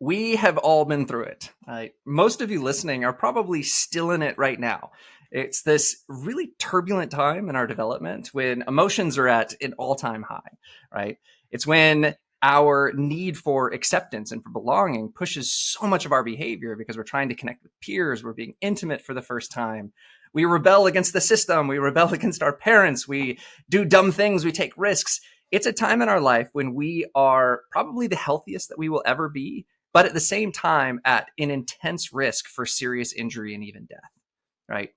We have all been through it. Most of you listening are probably still in it right now. It's this really turbulent time in our development when emotions are at an all-time high, right? It's when our need for acceptance and for belonging pushes so much of our behavior because we're trying to connect with peers, we're being intimate for the first time. We rebel against the system, we rebel against our parents, we do dumb things, we take risks. It's a time in our life when we are probably the healthiest that we will ever be, but at the same time at an intense risk for serious injury and even death, right?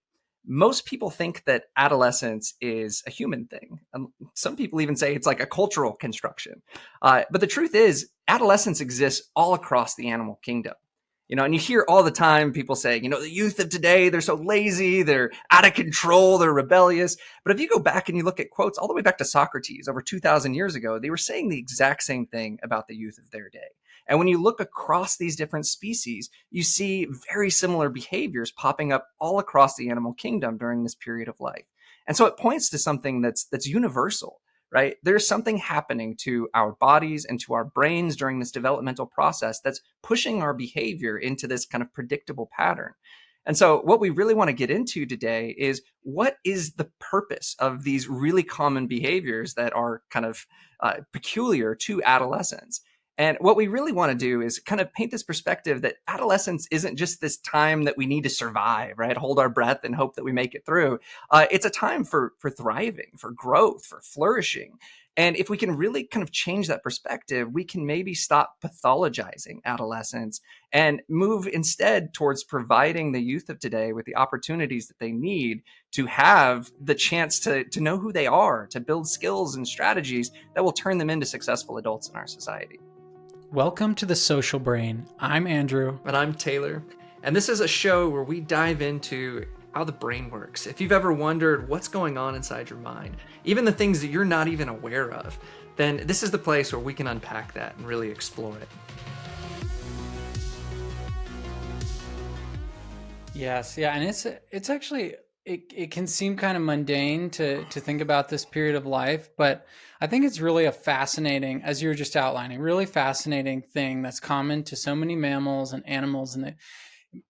Most people think that adolescence is a human thing. Some people even say it's like a cultural construction. But the truth is, adolescence exists all across the animal kingdom. And you hear all the time people say, the youth of today, they're so lazy, they're out of control, they're rebellious. But if you go back and you look at quotes all the way back to Socrates over 2,000 years ago, they were saying the exact same thing about the youth of their day. And when you look across these different species, you see very similar behaviors popping up all across the animal kingdom during this period of life. And so it points to something that's universal, right? There's something happening to our bodies and to our brains during this developmental process that's pushing our behavior into this kind of predictable pattern. And so what we really want to get into today is what is the purpose of these really common behaviors that are kind of peculiar to adolescence. And what we really want to do is kind of paint this perspective that adolescence isn't just this time that we need to survive, right? Hold our breath and hope that we make it through. It's a time for thriving, for growth, for flourishing. And if we can really kind of change that perspective, we can maybe stop pathologizing adolescence and move instead towards providing the youth of today with the opportunities that they need to have the chance to know who they are, to build skills and strategies that will turn them into successful adults in our society. Welcome to The Social Brain. I'm Andrew. And I'm Taylor. And this is a show where we dive into how the brain works. If you've ever wondered what's going on inside your mind, even the things that you're not even aware of, then this is the place where we can unpack that and really explore it. Yes, yeah, and it's actually it can seem kind of mundane to think about this period of life, but I think it's really a fascinating, as you were just outlining, really fascinating thing that's common to so many mammals and animals in the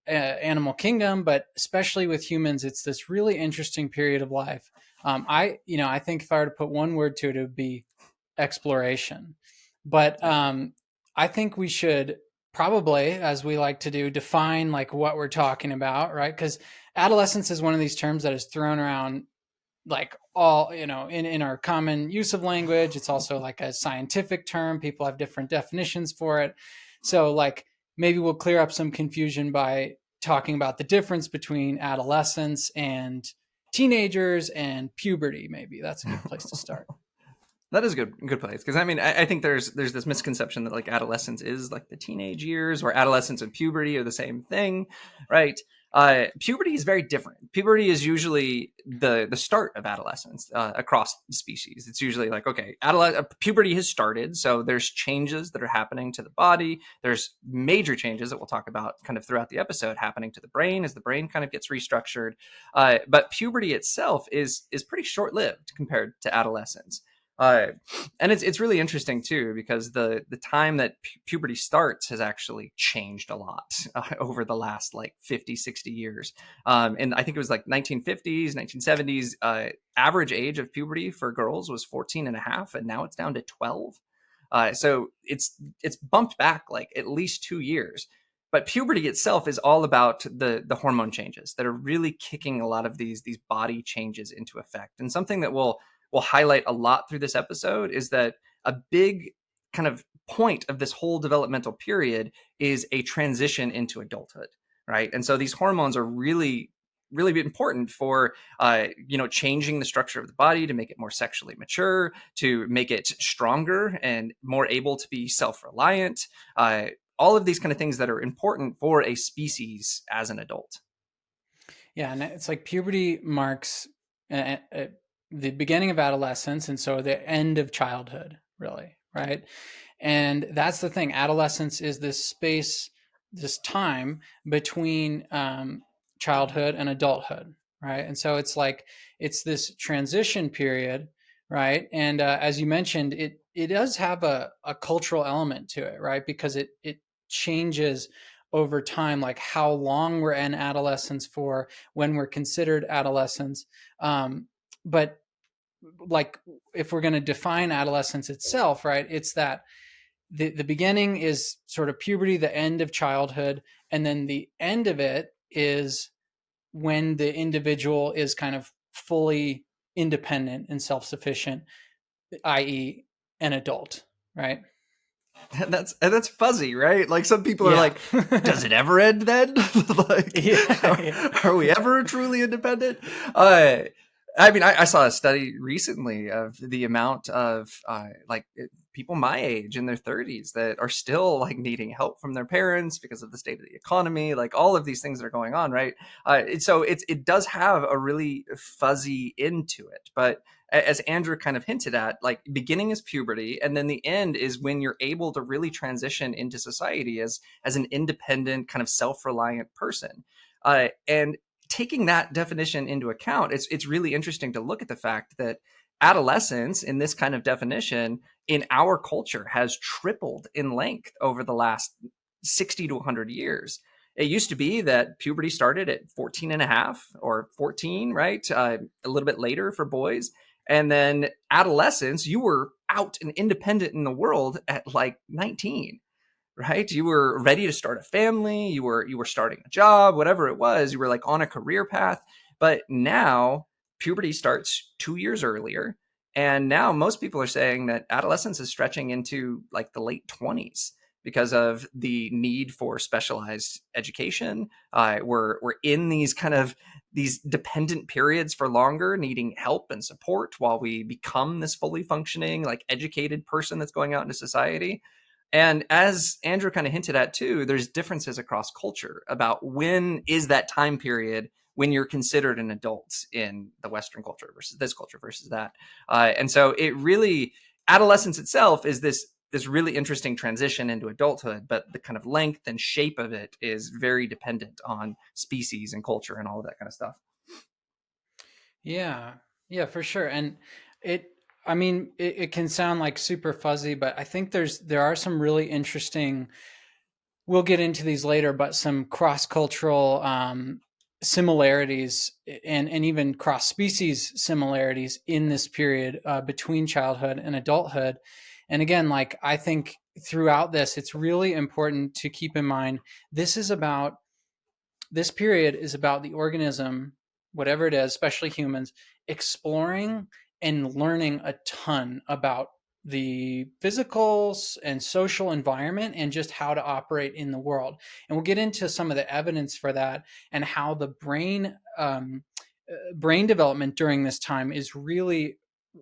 animal kingdom, but especially with humans, it's this really interesting period of life. I think if I were to put one word to it, it would be exploration. But I think we should probably, as we like to do, define like what we're talking about, right? Because adolescence is one of these terms that is thrown around like all, in our common use of language. It's also like a scientific term. People have different definitions for it. So like maybe we'll clear up some confusion by talking about the difference between adolescence and teenagers and puberty. Maybe that's a good place to start. That is a good place. Because I think there's this misconception that like adolescence is like the teenage years, or adolescence and puberty are the same thing, right? Puberty is very different. Puberty is usually the start of adolescence across species. It's usually like, okay, puberty has started, so there's changes that are happening to the body. There's major changes that we'll talk about kind of throughout the episode happening to the brain as the brain kind of gets restructured. But puberty itself is pretty short-lived compared to adolescence. And it's really interesting too, because the time that puberty starts has actually changed a lot over the last like 50, 60 years. And I think it was like 1950s, 1970s, average age of puberty for girls was 14 and a half, and now it's down to 12. So it's bumped back like at least 2 years. But puberty itself is all about the hormone changes that are really kicking a lot of these body changes into effect. And something that we'll highlight a lot through this episode is that a big kind of point of this whole developmental period is a transition into adulthood, right? And so these hormones are really important for changing the structure of the body to make it more sexually mature, to make it stronger and more able to be self-reliant, all of these kind of things that are important for a species as an adult. Yeah, and it's like puberty marks the beginning of adolescence, and so the end of childhood, really, right? And that's the thing. Adolescence is this space, this time between childhood and adulthood, right? And so it's like it's this transition period, right? And as you mentioned, it does have a cultural element to it, right? Because it changes over time, like how long we're in adolescence for, when we're considered adolescents. But like, if we're going to define adolescence itself, right, it's that the beginning is sort of puberty, the end of childhood, and then the end of it is when the individual is kind of fully independent and self-sufficient, i.e., an adult, right? And that's fuzzy, right? Like some people are Yeah. like, does it ever end then? Like, Yeah, yeah. are we ever truly independent? Uh, I mean, I saw a study recently of the amount of people my age in their 30s that are still like needing help from their parents because of the state of the economy, like all of these things that are going on, right? So it does have a really fuzzy end to it, but as Andrew kind of hinted at, like beginning is puberty, and then the end is when you're able to really transition into society as an independent, kind of self-reliant person. And taking that definition into account, it's really interesting to look at the fact that adolescence, in this kind of definition, in our culture, has tripled in length over the last 60 to 100 years. It used to be that puberty started at 14 and a half or 14, right? A little bit later for boys. And then adolescence, you were out and independent in the world at like 19, right? You were ready to start a family, you were starting a job, whatever it was, you were like on a career path. But now puberty starts 2 years earlier, and now most people are saying that adolescence is stretching into like the late 20s because of the need for specialized education. We're in these kind of these dependent periods for longer, needing help and support while we become this fully functioning, like educated person that's going out into society. And as Andrew kind of hinted at too, there's differences across culture about when is that time period when you're considered an adult in the Western culture versus this culture versus that. And so it really, adolescence itself is this really interesting transition into adulthood, but the kind of length and shape of it is very dependent on species and culture and all of that kind of stuff. Yeah, yeah, for sure. And it, I mean, it can sound like super fuzzy, but I think there are some really interesting. We'll get into these later, but some cross cultural similarities and even cross species similarities in this period between childhood and adulthood. And again, like I think throughout this, it's really important to keep in mind this is about this period is about the organism, whatever it is, especially humans, exploring and learning a ton about the physical and social environment and just how to operate in the world. And we'll get into some of the evidence for that and how the brain development during this time is really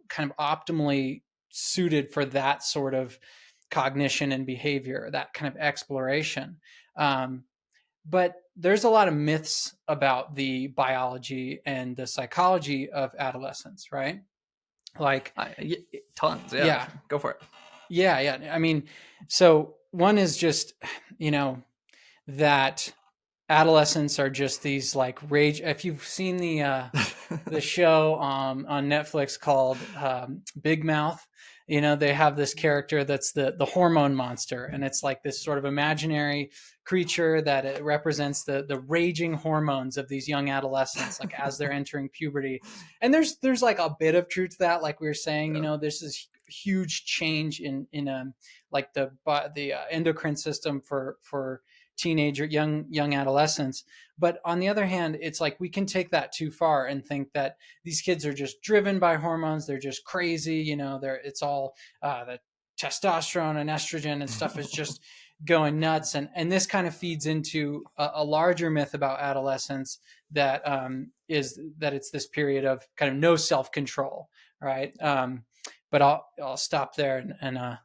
kind of optimally suited for that sort of cognition and behavior, that kind of exploration. But there's a lot of myths about the biology and the psychology of adolescence, right? Like, Tons, yeah. yeah, Go for it. yeah. I mean, so one is just, you know, that adolescents are just these like rage. If you've seen the show on Netflix called Big Mouth, you know, they have this character that's the hormone monster, and it's like this sort of imaginary creature that it represents the raging hormones of these young adolescents, like as they're entering puberty. And there's like a bit of truth to that, like we were saying, you know, this is huge change in like the endocrine system for teenager young adolescents. But on the other hand, it's like we can take that too far and think that these kids are just driven by hormones, they're just crazy, you know, it's all the testosterone and estrogen and stuff is just going nuts. And this kind of feeds into a larger myth about adolescence that is that it's this period of kind of no self-control, right? But I'll stop there and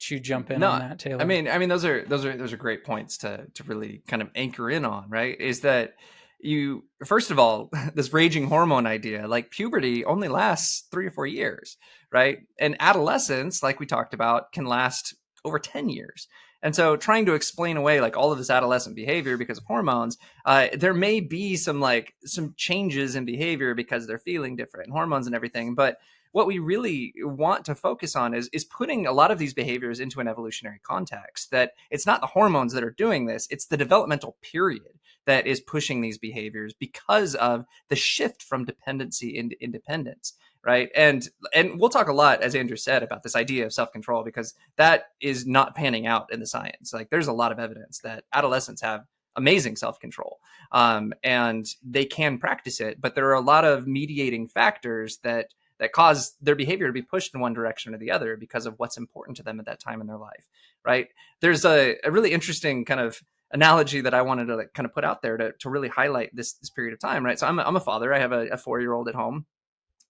you jump in on No, that, Taylor. I mean, those are great points to really kind of anchor in on, right? Is that you first of all, this raging hormone idea, like puberty only lasts 3 or 4 years, right? And adolescence, like we talked about, can last over 10 years. And so trying to explain away like all of this adolescent behavior because of hormones, there may be some changes in behavior because they're feeling different hormones and everything, but what we really want to focus on is putting a lot of these behaviors into an evolutionary context, that it's not the hormones that are doing this, it's the developmental period that is pushing these behaviors because of the shift from dependency into independence, right? And we'll talk a lot, as Andrew said, about this idea of self-control, because that is not panning out in the science. Like, there's a lot of evidence that adolescents have amazing self-control, and they can practice it, but there are a lot of mediating factors that cause their behavior to be pushed in one direction or the other because of what's important to them at that time in their life, right? There's a really interesting kind of analogy that I wanted to kind of put out there to really highlight this period of time, right? So I'm a father. I have a 4-year-old at home,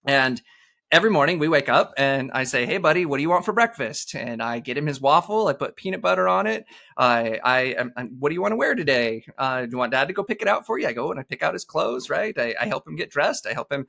and every morning we wake up and I say, "Hey, buddy, what do you want for breakfast?" And I get him his waffle. I put peanut butter on it. What do you want to wear today? Do you want Dad to go pick it out for you? I go and I pick out his clothes, right? I help him get dressed. I help him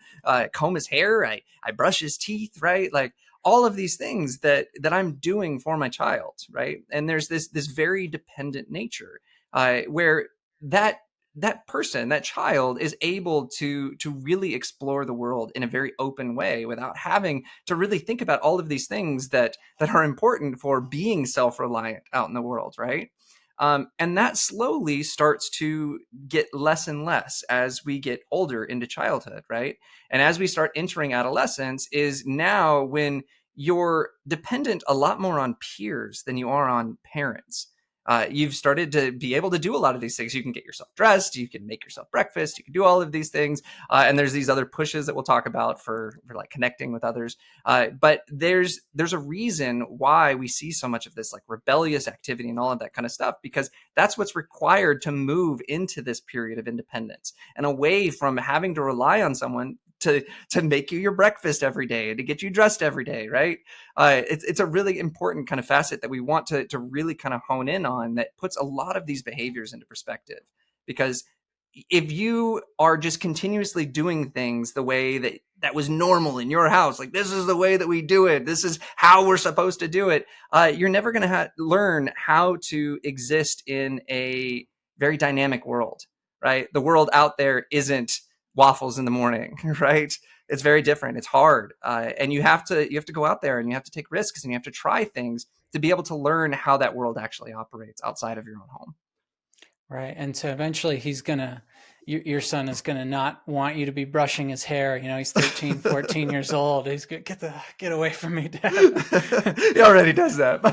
comb his hair. I brush his teeth, right? Like, all of these things that I'm doing for my child, right? And there's this very dependent nature, where that person, that child, is able to really explore the world in a very open way without having to really think about all of these things that are important for being self-reliant out in the world, right? And that slowly starts to get less and less as we get older into childhood, right? And as we start entering adolescence, is now when you're dependent a lot more on peers than you are on parents. You've started to be able to do a lot of these things. You can get yourself dressed, you can make yourself breakfast, you can do all of these things. And there's these other pushes that we'll talk about for like connecting with others. But there's a reason why we see so much of this like rebellious activity and all of that kind of stuff, because that's what's required to move into this period of independence and away from having to rely on someone to make you your breakfast every day, to get you dressed every day, right? It's a really important kind of facet that we want to really kind of hone in on, that puts a lot of these behaviors into perspective. Because if you are just continuously doing things the way that was normal in your house, like, this is the way that we do it, this is how we're supposed to do it, you're never going to learn how to exist in a very dynamic world, right? The world out there isn't waffles in the morning, right? It's very different. It's hard, and you have to go out there and you have to take risks and you have to try things to be able to learn how that world actually operates outside of your own home. Right. And so eventually your son is going to not want you to be brushing his hair. You know, he's 13, 14 years old. He's going to get away from me, Dad. He already does that.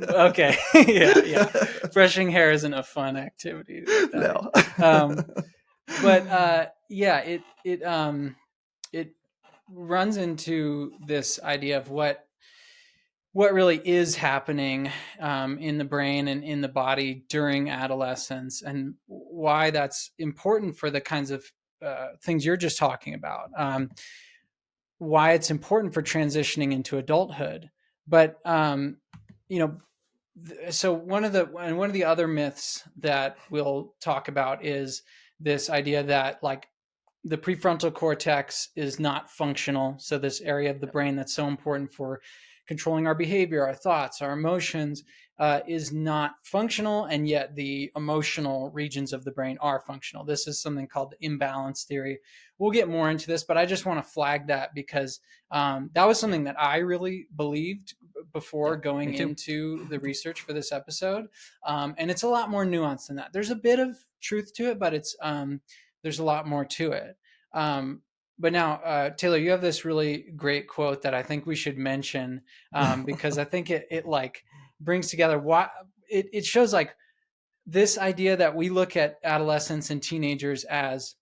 Okay. Yeah. Brushing hair isn't a fun activity. No. It runs into this idea of what really is happening in the brain and in the body during adolescence, and why that's important for the kinds of things you're just talking about. Why it's important for transitioning into adulthood. But so one of the other myths that we'll talk about is this idea that, like, the prefrontal cortex is not functional. So this area of the brain that's so important for controlling our behavior, our thoughts, our emotions, is not functional, and yet the emotional regions of the brain are functional. This is something called the imbalanced theory. We'll get more into this, but I just want to flag that because that was something that I really believed before going into the research for this episode. And it's a lot more nuanced than that. There's a bit of truth to it, but there's a lot more to it. But now, Taylor, you have this really great quote that I think we should mention because I think it like brings together what it shows, like, this idea that we look at adolescents and teenagers as,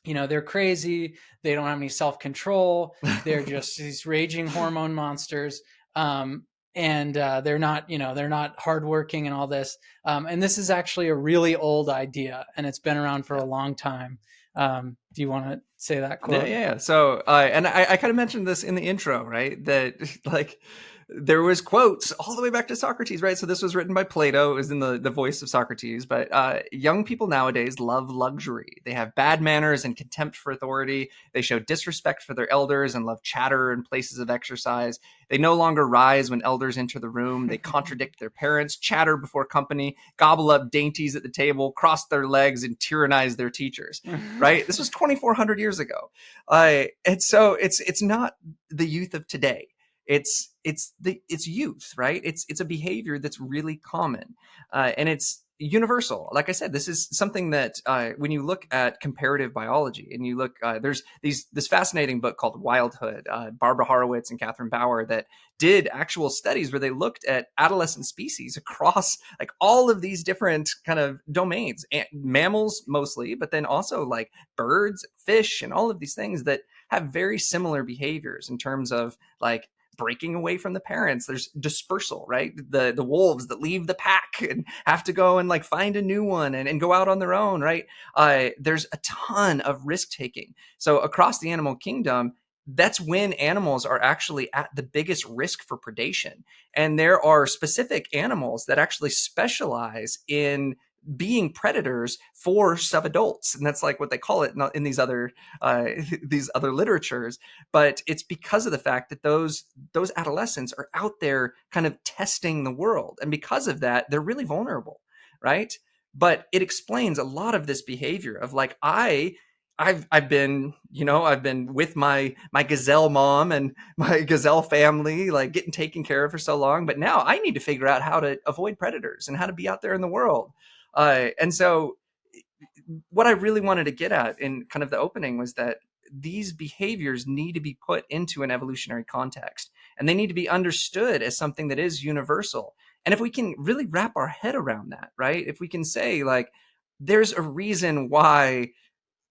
you know, they're crazy, they don't have any self-control, they're just these raging hormone monsters, and they're not hardworking and all this. And this is actually a really old idea, and it's been around for a long time. Do you want to say that quote? Yeah. So, and I kind of mentioned this in the intro, right? That like there was quotes all the way back to Socrates, right? So this was written by Plato. It was in the voice of Socrates. But young people nowadays love luxury. They have bad manners and contempt for authority. They show disrespect for their elders and love chatter in places of exercise. They no longer rise when elders enter the room. They contradict their parents, chatter before company, gobble up dainties at the table, cross their legs, and tyrannize their teachers. Right? This was 2,400 years ago, and so it's not the youth of today. It's youth, right? It's a behavior that's really common, and it's universal. Like I said, this is something that when you look at comparative biology and you look, there's this fascinating book called Wildhood, Barbara Horowitz and Catherine Bauer, that did actual studies where they looked at adolescent species across like all of these different kind of domains, mammals mostly, but then also like birds, fish, and all of these things that have very similar behaviors in terms of like breaking away from the parents. There's dispersal, right? The wolves that leave the pack and have to go and like find a new one and go out on their own, right? There's a ton of risk taking. So across the animal kingdom, that's when animals are actually at the biggest risk for predation. And there are specific animals that actually specialize in being predators for subadults, and that's like what they call it in these other these other literatures. But it's because of the fact that those adolescents are out there kind of testing the world, and because of that, they're really vulnerable, right? But it explains a lot of this behavior of like I've been, I've been with my gazelle mom and my gazelle family, like getting taken care of for so long, but now I need to figure out how to avoid predators and how to be out there in the world. And so what I really wanted to get at in kind of the opening was that these behaviors need to be put into an evolutionary context, and they need to be understood as something that is universal. And if we can really wrap our head around that, right? If we can say like, there's a reason why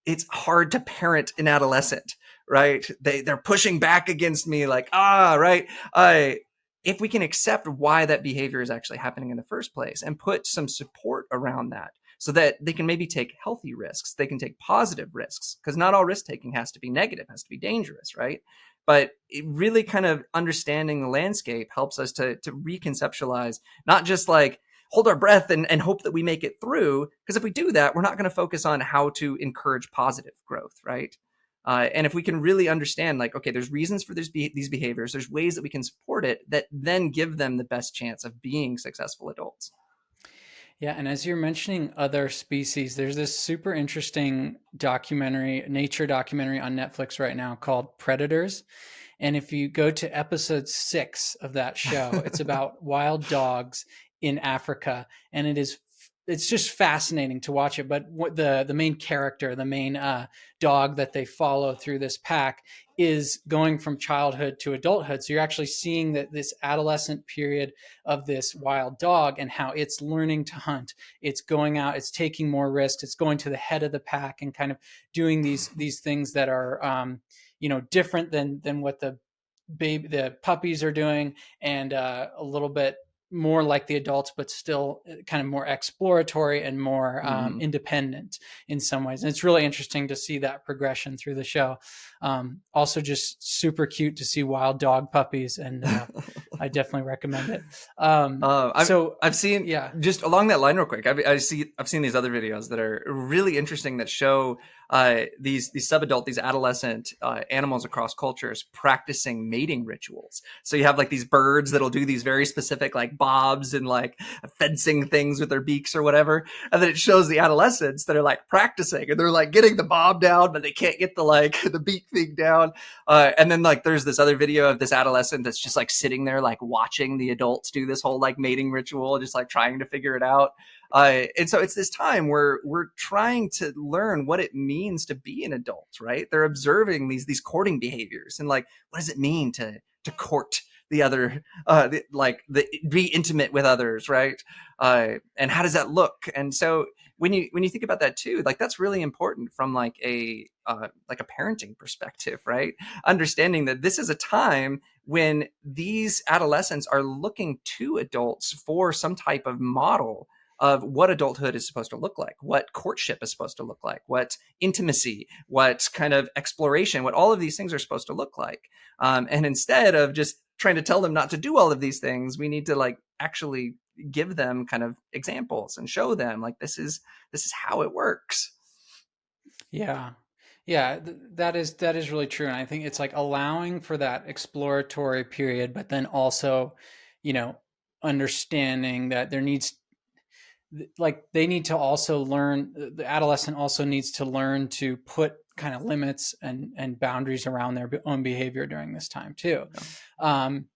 it's hard to parent an adolescent, right? They're pushing back against me like, right. If we can accept why that behavior is actually happening in the first place and put some support around that so that they can maybe take healthy risks, they can take positive risks, because not all risk taking has to be negative, has to be dangerous, right? But it really kind of understanding the landscape helps us to reconceptualize, not just like hold our breath and hope that we make it through. Because if we do that, we're not going to focus on how to encourage positive growth, right? And if we can really understand, like, okay, there's reasons for these behaviors, there's ways that we can support it that then give them the best chance of being successful adults. Yeah, and as you're mentioning other species, there's this super interesting nature documentary on Netflix right now called Predators. And if you go to episode 6 of that show, it's about wild dogs in Africa, and it's just fascinating to watch it. But what the main character, the main dog that they follow through this pack, is going from childhood to adulthood. So you're actually seeing that this adolescent period of this wild dog and how it's learning to hunt. It's going out, it's taking more risks, it's going to the head of the pack and kind of doing these things that are different than what the puppies are doing, and a little bit more like the adults, but still kind of more exploratory and more independent in some ways. And it's really interesting to see that progression through the show. Also just super cute to see wild dog puppies, and I definitely recommend it. I've seen, just along that line real quick, I've seen these other videos that are really interesting that show these subadult, these adolescent animals across cultures practicing mating rituals. So you have like these birds that'll do these very specific like bobs and like fencing things with their beaks or whatever, and then it shows the adolescents that are like practicing and they're like getting the bob down, but they can't get the beak thing down. And then like there's this other video of this adolescent that's just like sitting there like watching the adults do this whole like mating ritual, just like trying to figure it out. And so it's this time where we're trying to learn what it means to be an adult, right? They're observing these courting behaviors and like, what does it mean to court the other, be intimate with others, right? And how does that look? And so when you think about that too, like that's really important from like a parenting perspective, right? Understanding that this is a time when these adolescents are looking to adults for some type of model of what adulthood is supposed to look like, what courtship is supposed to look like, what intimacy, what kind of exploration, what all of these things are supposed to look like. And instead of just trying to tell them not to do all of these things. We need to like actually give them kind of examples and show them like this is how it works. Yeah. Yeah, that is really true. And I think it's like allowing for that exploratory period, but then also, you know, understanding that there needs, like, they need to also learn, the adolescent also needs to learn to put kind of limits and boundaries around their own behavior during this time too. Um,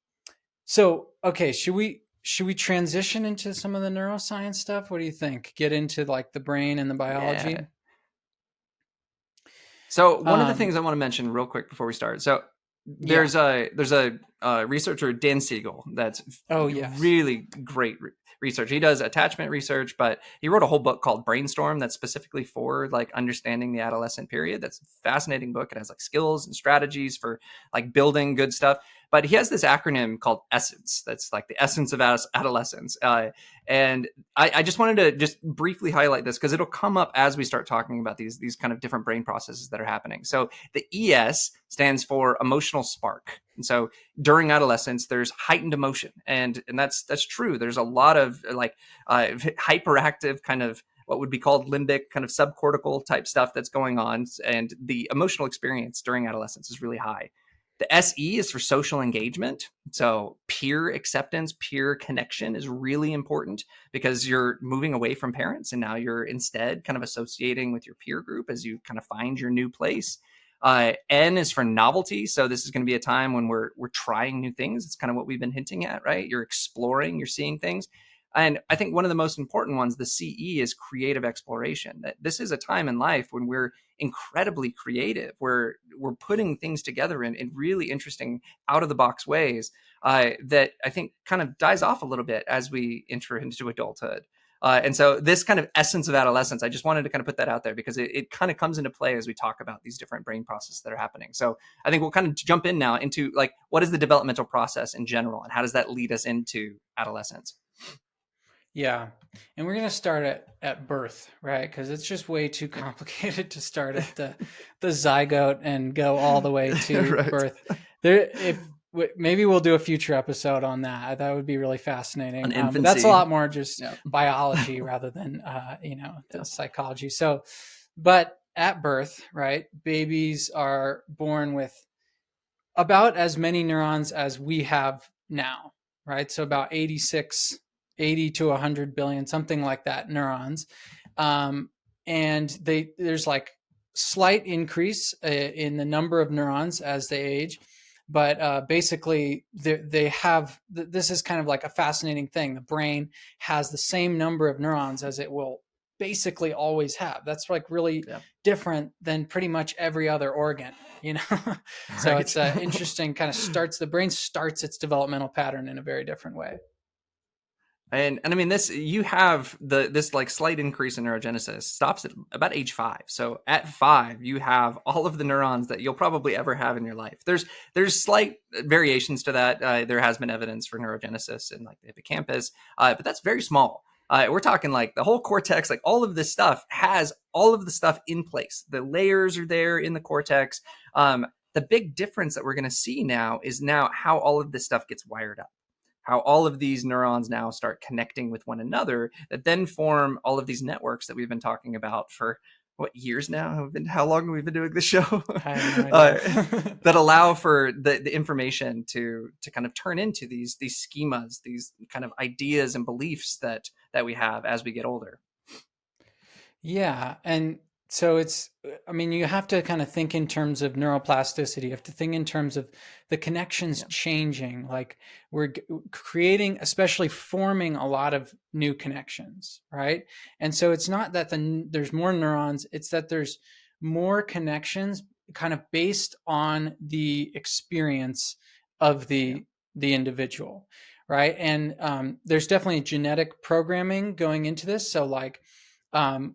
so, okay, should we transition into some of the neuroscience stuff? What do you think? Get into like the brain and the Yeah. biology? So one of the Um, things I want to mention real quick before we start. So yeah. there's a researcher, Dan Siegel, that's Oh, yes. really great research. He does attachment research, but he wrote a whole book called Brainstorm that's specifically for like understanding the adolescent period. That's a fascinating book. It has like skills and strategies for like building good stuff. But he has this acronym called Essence. That's like the essence of adolescence. And I just wanted to just briefly highlight this because it'll come up as we start talking about these kind of different brain processes that are happening. So the ES stands for emotional spark. And so during adolescence, there's heightened emotion, and that's true. There's a lot of like hyperactive kind of what would be called limbic kind of subcortical type stuff that's going on, and the emotional experience during adolescence is really high. The SE is for social engagement. So peer acceptance, peer connection is really important because you're moving away from parents and now you're instead kind of associating with your peer group as you kind of find your new place. N is for novelty. So this is going to be a time when we're trying new things. It's kind of what we've been hinting at, right? You're exploring, you're seeing things. And I think one of the most important ones, the CE, is creative exploration. That this is a time in life when we're incredibly creative. We're putting things together in really interesting, out of the box ways that I think kind of dies off a little bit as we enter into adulthood. And so this kind of essence of adolescence, I just wanted to kind of put that out there because it kind of comes into play as we talk about these different brain processes that are happening. So I think we'll kind of jump in now into like, what is the developmental process in general and how does that lead us into adolescence? Yeah. And we're going to start at birth, right? Because it's just way too complicated to start at the zygote and go all the way to Right. birth. There, if maybe we'll do a future episode on that. That would be really On fascinating. But that's a infancy. lot more just Yeah. biology rather than, the Yeah. psychology. So, but at birth, right, babies are born with about as many neurons as we have now, right? So about 80 to 100 billion, something like that, neurons. And there's like slight increase in the number of neurons as they age. But basically, they have this is kind of like a fascinating thing. The brain has the same number of neurons as it will basically always have. That's like really Yeah. different than pretty much every other organ, you know. So Right. it's interesting. Kind of the brain starts its developmental pattern in a very different way. And I mean this you have this like slight increase in neurogenesis stops at about age 5. So at 5 you have all of the neurons that you'll probably ever have in your life. There's slight variations to that. There has been evidence for neurogenesis in like the hippocampus, but that's very small. We're talking like the whole cortex, like all of this stuff has all of the stuff in place. The layers are there in the cortex. The big difference that we're going to see now is now how all of this stuff gets wired up, how all of these neurons now start connecting with one another that then form all of these networks that we've been talking about for what years now. How long have we been doing this show? I have no idea. That allow for the information to kind of turn into these schemas, these kind of ideas and beliefs that we have as we get older. Yeah. And so I mean, you have to kind of think in terms of neuroplasticity. You have to think in terms of the connections Yeah. changing. Like we're creating, especially forming a lot of new connections, right? And so it's not that there's more neurons, it's that there's more connections kind of based on the experience of Yeah. the individual, right? And there's definitely genetic programming going into this. So like, um,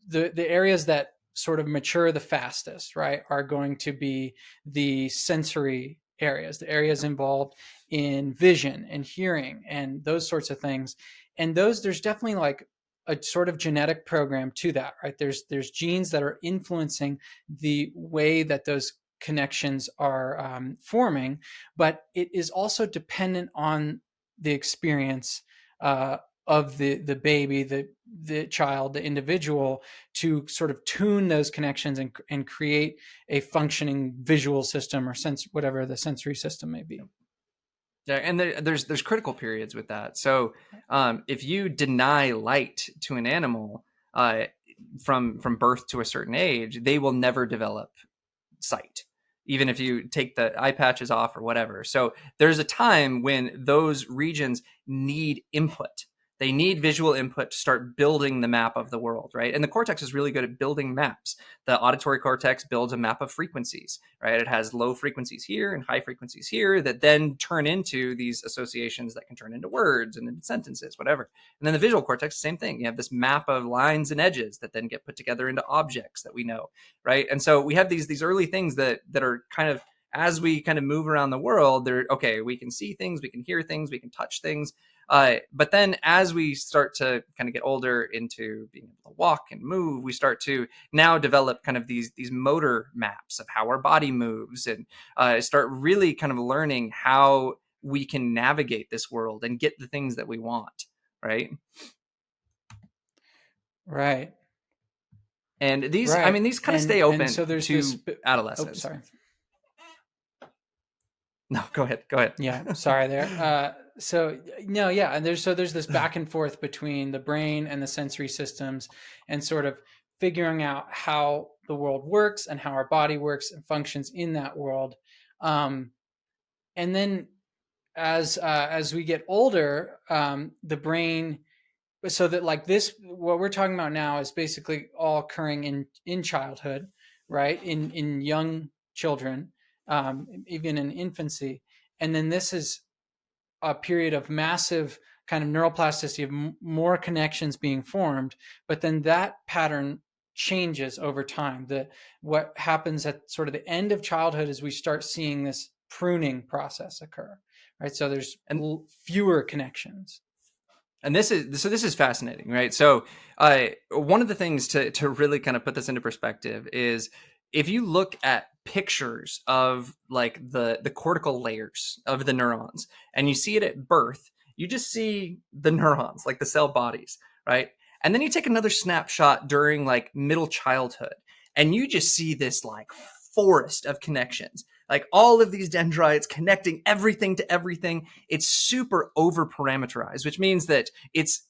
the areas that sort of mature the fastest, right, are going to be the sensory areas, the areas involved in vision and hearing and those sorts of things. And there's definitely like a sort of genetic program to that, right? There's genes that are influencing the way that those connections are forming, but it is also dependent on the experience of the baby, the child, the individual, to sort of tune those connections and create a functioning visual system or sense, whatever the sensory system may be. Yeah, and there's critical periods with that. So if you deny light to an animal from birth to a certain age, they will never develop sight, even if you take the eye patches off or whatever. So there's a time when those regions need input. They need visual input to start building the map of the world, right? And the cortex is really good at building maps. The auditory cortex builds a map of frequencies, right? It has low frequencies here and high frequencies here that then turn into these associations that can turn into words and into sentences, whatever. And then the visual cortex, same thing. You have this map of lines and edges that then get put together into objects that we know, right? And so we have these early things that are kind of, as we kind of move around the world, they're okay. We can see things, we can hear things, we can touch things. But then as we start to kind of get older into being able to walk and move, we start to now develop kind of these motor maps of how our body moves, and start really kind of learning how we can navigate this world and get the things that we want, right? Right. And these, I Right. mean, these kind of stay And open so there's this. to Oh, adolescence. sorry. No, go ahead. Go ahead. Yeah, sorry there. So no, yeah, and there's this back and forth between the brain and the sensory systems, and sort of figuring out how the world works and how our body works and functions in that world. And then as we get older, the brain, so that like this, what we're talking about now is basically all occurring in childhood, right? In young children, even in infancy, and then this is a period of massive kind of neuroplasticity of more connections being formed, but then that pattern changes over time. What happens at sort of the end of childhood is we start seeing this pruning process occur, right? So there's And fewer connections. this is fascinating, right? So one of the things to really kind of put this into perspective is, if you look at pictures of like the cortical layers of the neurons and you see it at birth, you just see the neurons, like the cell bodies, right? And then you take another snapshot during like middle childhood and you just see this like forest of connections, like all of these dendrites connecting everything to everything. It's super over parameterized, which means that it's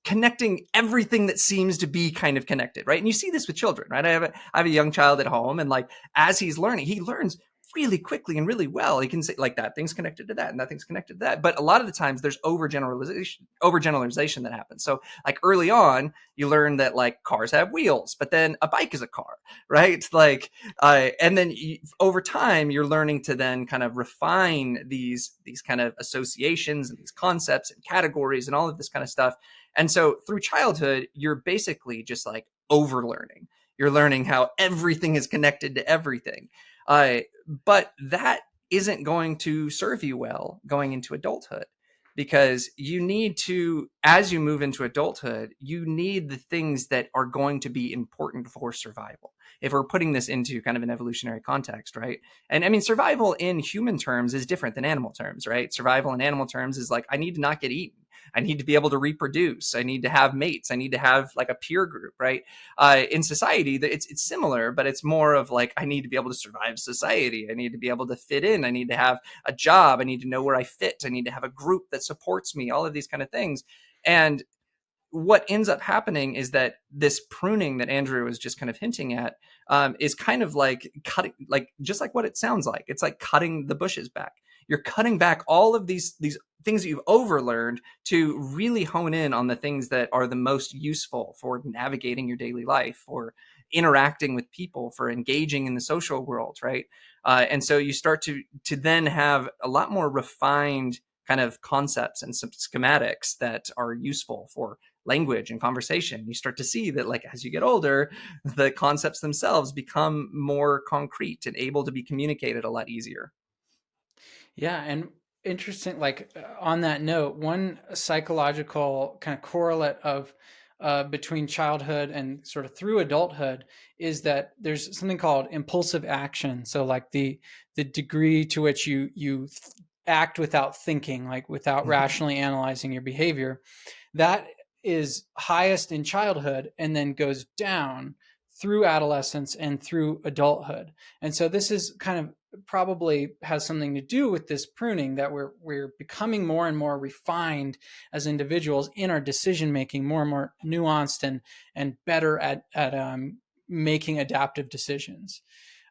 connecting everything that seems to be kind of connected, right? And you see this with children, right? I have a young child at home, and like as he's learning, he learns really quickly and really well. He can say like that thing's connected to that and that thing's connected to that. But a lot of the times there's overgeneralization that happens. So like early on, you learn that like cars have wheels, but then a bike is a car, right? Like, and then over time, you're learning to then kind of refine these kind of associations and these concepts and categories and all of this kind of stuff. And so through childhood, you're basically just like overlearning. You're learning how everything is connected to everything. But that isn't going to serve you well going into adulthood, because you need to, as you move into adulthood, you need the things that are going to be important for survival. If we're putting this into kind of an evolutionary context, right? And I mean, survival in human terms is different than animal terms, right? Survival in animal terms is like, I need to not get eaten. I need to be able to reproduce. I need to have mates. I need to have like a peer group, right? In society, it's similar, but it's more of like, I need to be able to survive society. I need to be able to fit in. I need to have a job. I need to know where I fit. I need to have a group that supports me, all of these kind of things. And what ends up happening is that this pruning that Andrew was just kind of hinting at is kind of like cutting, like just like what it sounds like. It's like cutting the bushes back. You're cutting back all of these things that you've overlearned to really hone in on the things that are the most useful for navigating your daily life, for interacting with people, for engaging in the social world, right? And so you start to then have a lot more refined kind of concepts and some schematics that are useful for language and conversation. You start to see that like as you get older, the concepts themselves become more concrete and able to be communicated a lot easier. Yeah, and interesting. Like on that note, one psychological kind of correlate of between childhood and sort of through adulthood is that there's something called impulsive action. So like the degree to which you act without thinking, like without rationally analyzing your behavior, that is highest in childhood and then goes down through adolescence and through adulthood. And so this is kind of probably has something to do with this pruning, that we're becoming more and more refined as individuals in our decision making, more and more nuanced and better at making adaptive decisions.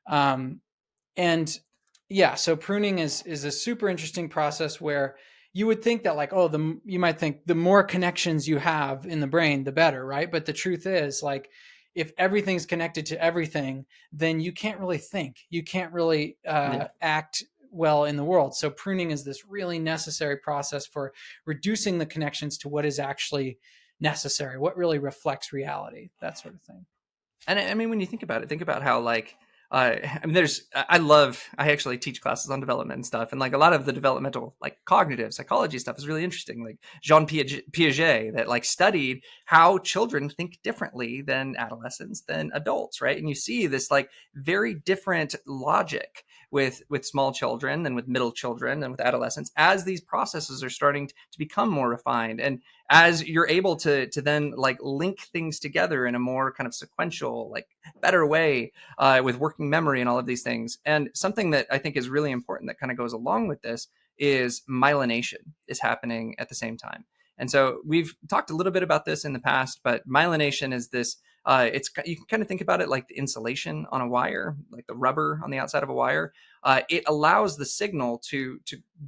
And yeah, so pruning is a super interesting process where you would think that, like, oh, you might think the more connections you have in the brain, the better, right? But the truth is, like, if everything's connected to everything, then you can't really think. You can't really Yeah. act well in the world. So pruning is this really necessary process for reducing the connections to what is actually necessary, what really reflects reality, that sort of thing. And I mean, when you think about it, think about how like I mean, I actually teach classes on development and stuff, and like a lot of the developmental, like cognitive psychology stuff is really interesting. Like Piaget that like studied how children think differently than adolescents, than adults, right? And you see this like very different logic with small children than with middle children and with adolescents as these processes are starting to become more refined. And as you're able to then like link things together in a more kind of sequential, like better way, with working memory and all of these things. And something that I think is really important that kind of goes along with this is myelination is happening at the same time. And so we've talked a little bit about this in the past, but myelination is this. It's you can kind of think about it like the insulation on a wire, like the rubber on the outside of a wire. It allows the signal to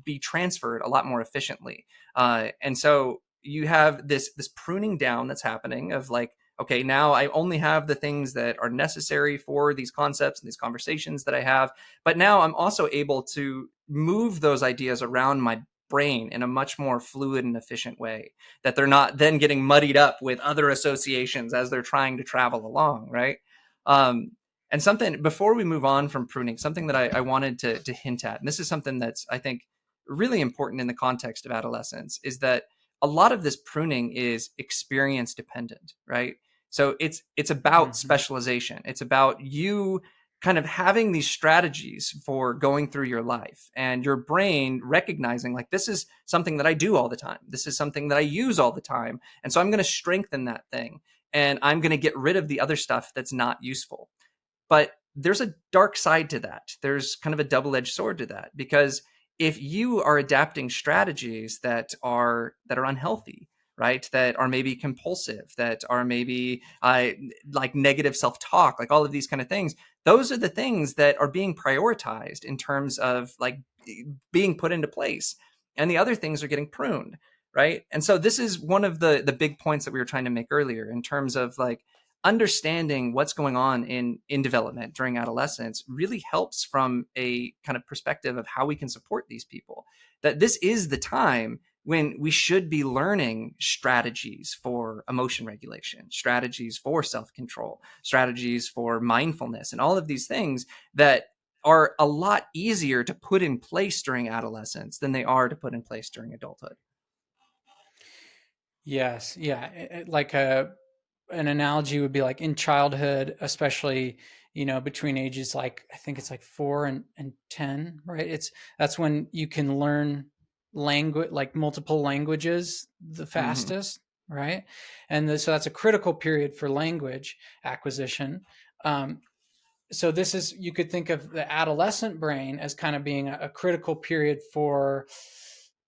be transferred a lot more efficiently. And so you have this pruning down that's happening of like, okay, now I only have the things that are necessary for these concepts and these conversations that I have. But now I'm also able to move those ideas around my brain in a much more fluid and efficient way, that they're not then getting muddied up with other associations as they're trying to travel along, right? Um, and something before we move on from pruning, something that I wanted to hint at, and this is something that's, I think, really important in the context of adolescence, is that a lot of this pruning is experience dependent, right? So it's about Mm-hmm. specialization. It's about you kind of having these strategies for going through your life and your brain recognizing like, this is something that I do all the time. This is something that I use all the time. And so I'm going to strengthen that thing, and I'm going to get rid of the other stuff that's not useful. But there's a dark side to that. There's kind of a double-edged sword to that, because if you are adapting strategies that are unhealthy, right, that are maybe compulsive, that are maybe like negative self-talk, like all of these kind of things, those are the things that are being prioritized in terms of like being put into place, and the other things are getting pruned, right? And so this is one of the big points that we were trying to make earlier in terms of like understanding what's going on in development during adolescence really helps from a kind of perspective of how we can support these people, that this is the time when we should be learning strategies for emotion regulation, strategies for self-control, strategies for mindfulness, and all of these things that are a lot easier to put in place during adolescence than they are to put in place during adulthood. Yes, yeah. Like an analogy would be like in childhood, especially, between ages, like I think it's like 4 and 10, right? That's when you can learn language, like multiple languages, the Mm-hmm. fastest, right? So that's a critical period for language acquisition. Um, so this is, you could think of the adolescent brain as kind of being a critical period for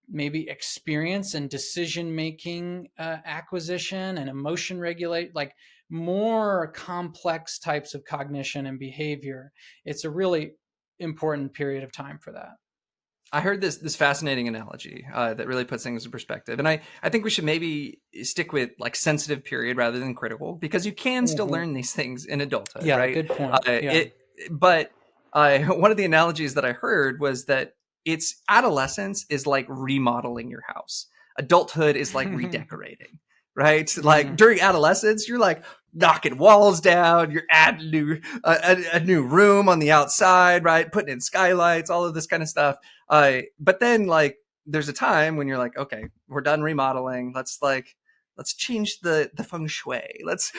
maybe experience and decision making acquisition and emotion regulate, like more complex types of cognition and behavior. It's a really important period of time for that. I heard this fascinating analogy that really puts things in perspective, and I think we should maybe stick with like sensitive period rather than critical, because you can still Mm-hmm. learn these things in adulthood, Yeah, right? good point. Yeah. It but one of the analogies that I heard was that it's adolescence is like remodeling your house. Adulthood is like redecorating, right? Like Mm-hmm. during adolescence, you're like knocking walls down, you're adding a new room on the outside, right? Putting in skylights, all of this kind of stuff. But then like there's a time when you're like, okay, we're done remodeling. Let's like let's change the feng shui. Let's,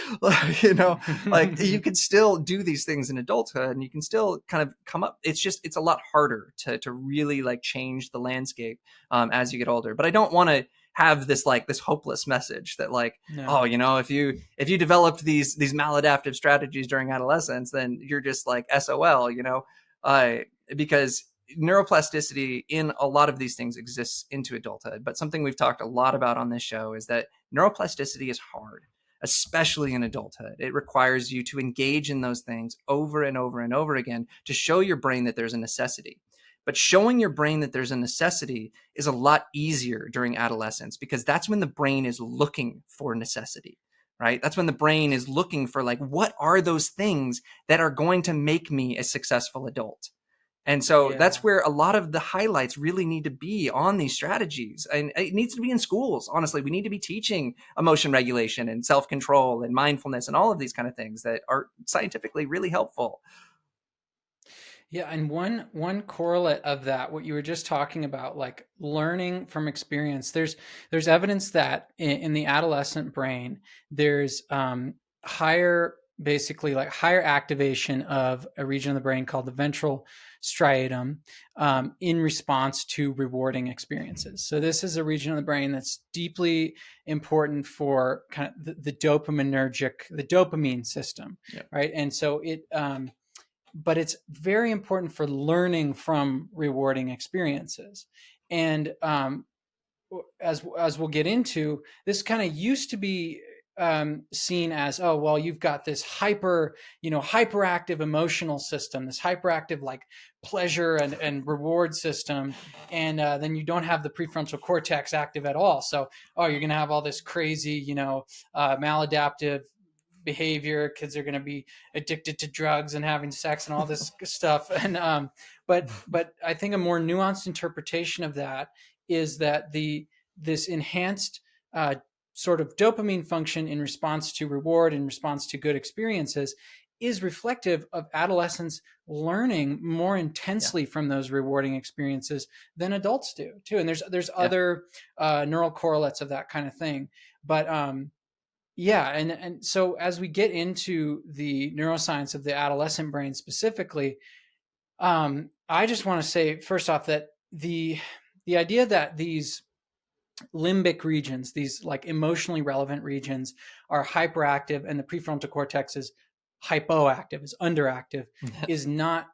you know, like you can still do these things in adulthood, and you can still kind of come up. It's just, it's a lot harder to really like change the landscape as you get older. But I don't want to have this like this hopeless message that like, No. oh, you know, if you developed these maladaptive strategies during adolescence, then you're just like SOL, you know, uh, because neuroplasticity in a lot of these things exists into adulthood. But something we've talked a lot about on this show is that neuroplasticity is hard, especially in adulthood. It requires you to engage in those things over and over and over again to show your brain that there's a necessity. But showing your brain that there's a necessity is a lot easier during adolescence, because that's when the brain is looking for necessity, right? That's when the brain is looking for like, what are those things that are going to make me a successful adult? And so that's Yeah. where a lot of the highlights really need to be on these strategies. And it needs to be in schools. Honestly, we need to be teaching emotion regulation and self-control and mindfulness and all of these kind of things that are scientifically really helpful. Yeah, and one correlate of that, what you were just talking about, like learning from experience. There's evidence that in the adolescent brain, there's higher, basically like higher activation of a region of the brain called the ventral striatum in response to rewarding experiences. So this is a region of the brain that's deeply important for kind of the dopaminergic, the dopamine system, Yeah. right? And so it but it's very important for learning from rewarding experiences. And as we'll get into, this kind of used to be seen as, oh well, you've got this hyperactive emotional system, this hyperactive like pleasure and reward system, and then you don't have the prefrontal cortex active at all. So oh, you're going to have all this crazy maladaptive behavior. Kids are going to be addicted to drugs and having sex and all this stuff. And but I think a more nuanced interpretation of that is that this enhanced sort of dopamine function in response to reward, in response to good experiences, is reflective of adolescents learning more Yeah. intensely from those rewarding experiences than adults do too. And there's Yeah. other neural correlates of that kind of thing. But yeah, and so as we get into the neuroscience of the adolescent brain specifically, I just want to say first off that the idea that these limbic regions, these like emotionally relevant regions, are hyperactive and the prefrontal cortex is hypoactive, is underactive, is not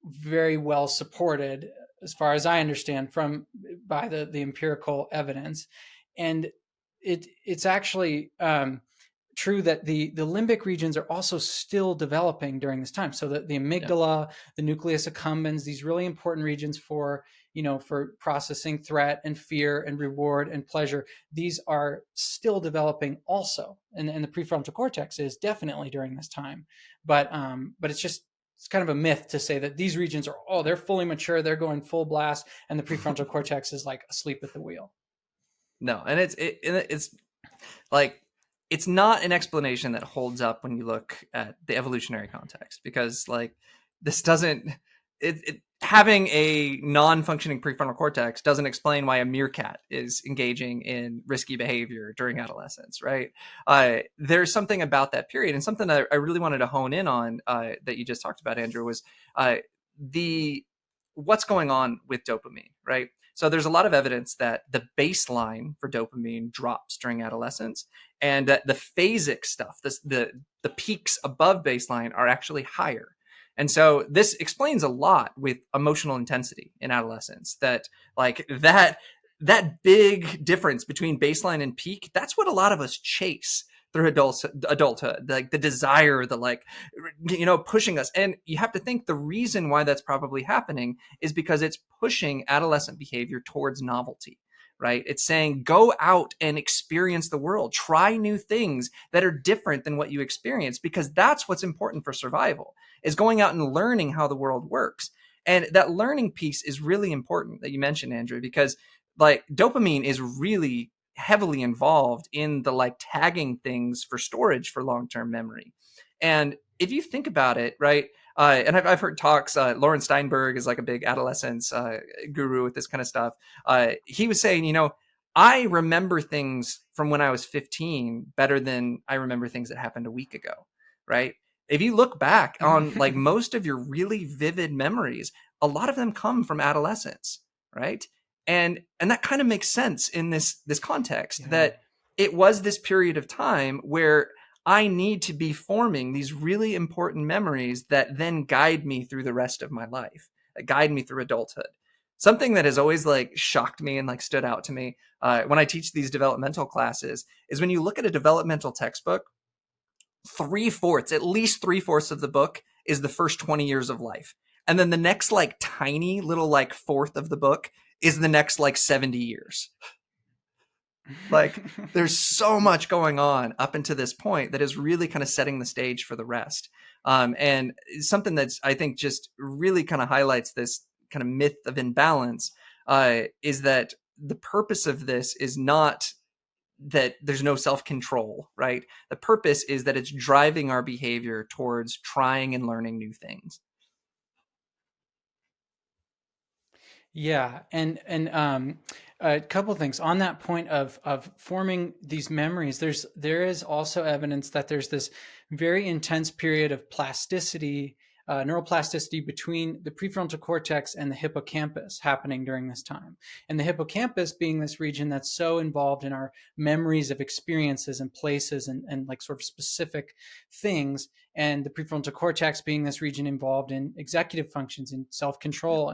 very well supported, as far as I understand, from by the empirical evidence. And it's actually true that the limbic regions are also still developing during this time. So the Yeah. amygdala, the nucleus accumbens, these really important regions for for processing threat and fear and reward and pleasure, these are still developing also. And the prefrontal cortex is definitely during this time. But it's kind of a myth to say that these regions are, oh, they're fully mature, they're going full blast, and the prefrontal cortex is like asleep at the wheel. No, and it's like, it's not an explanation that holds up when you look at the evolutionary context, because like this doesn't having a non-functioning prefrontal cortex doesn't explain why a meerkat is engaging in risky behavior during adolescence, right? There's something about that period, and something that I really wanted to hone in on that you just talked about, Andrew, was the what's going on with dopamine, right? So there's a lot of evidence that the baseline for dopamine drops during adolescence, and that the phasic stuff, the peaks above baseline, are actually higher. And so this explains a lot with emotional intensity in adolescence. That like that big difference between baseline and peak, that's what a lot of us chase through adulthood, like the desire, the like, pushing us. And you have to think the reason why that's probably happening is because it's pushing adolescent behavior towards novelty, right? It's saying, go out and experience the world, try new things that are different than what you experience, because that's what's important for survival, is going out and learning how the world works. And that learning piece is really important that you mentioned, Andrew, because like dopamine is really heavily involved in the like tagging things for storage for long-term memory. And if you think about it, right, and I've heard talks. Lauren Steinberg is like a big adolescence guru with this kind of stuff. He was saying, I remember things from when I was 15 better than I remember things that happened a week ago, right? If you look back on like most of your really vivid memories, a lot of them come from adolescence, right? And that kind of makes sense in this context Yeah. that it was this period of time where I need to be forming these really important memories that then guide me through the rest of my life, that guide me through adulthood. Something that has always like shocked me and like stood out to me when I teach these developmental classes is when you look at a developmental textbook, three-fourths, at least three-fourths of the book is the first 20 years of life. And then the next like tiny little like fourth of the book is the next like 70 years. Like there's so much going on up until this point that is really kind of setting the stage for the rest. And something that's, I think, just really kind of highlights this kind of myth of imbalance is that the purpose of this is not that there's no self-control, right? The purpose is that it's driving our behavior towards trying and learning new things. Yeah, and a couple of things on that point of forming these memories. There is also evidence that there's this very intense period of plasticity, neuroplasticity between the prefrontal cortex and the hippocampus happening during this time. And the hippocampus being this region that's so involved in our memories of experiences and places and like sort of specific things, and the prefrontal cortex being this region involved in executive functions and self-control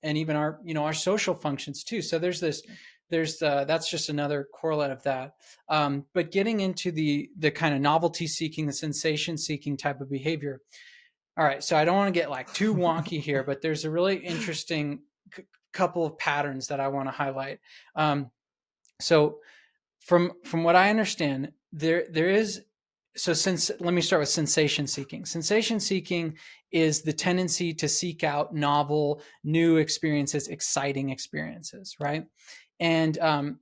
and even our our social functions too. So there's that's just another correlate of that. But getting into the kind of novelty seeking, the sensation seeking type of behavior. All right, so I don't want to get like too wonky here, but there's a really interesting couple of patterns that I want to highlight. So from what I understand, there is, so since let me start with sensation seeking. Sensation seeking is the tendency to seek out novel, new experiences, exciting experiences, right? And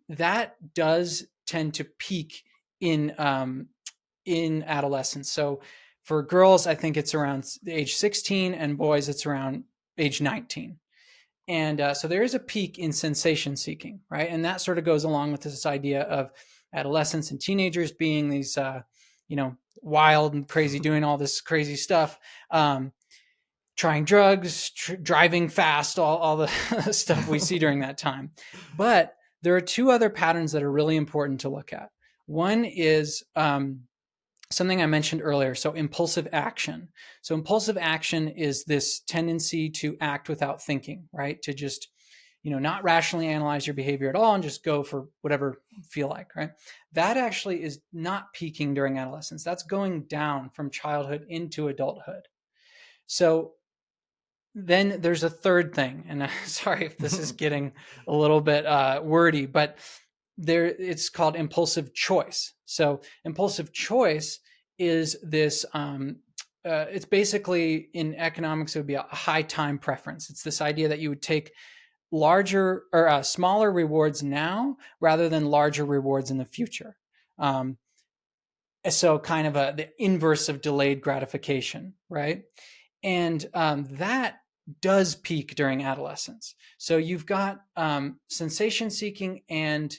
that does tend to peak in adolescence. So for girls, I think it's around age 16, and boys, it's around age 19. And so there is a peak in sensation seeking, right? And that sort of goes along with this idea of adolescents and teenagers being these, wild and crazy, doing all this crazy stuff, trying drugs, driving fast, all the stuff we see during that time. But there are two other patterns that are really important to look at. One is something I mentioned earlier. So impulsive action. So impulsive action is this tendency to act without thinking, right? To just, not rationally analyze your behavior at all and just go for whatever you feel like, right? That actually is not peaking during adolescence. That's going down from childhood into adulthood. So then there's a third thing, and sorry if this is getting a little bit wordy, but it's called impulsive choice. So impulsive choice is this it's basically, in economics, it would be a high time preference. It's this idea that you would take larger or smaller rewards now rather than larger rewards in the future. So kind of the inverse of delayed gratification, right? And that does peak during adolescence. So you've got sensation seeking and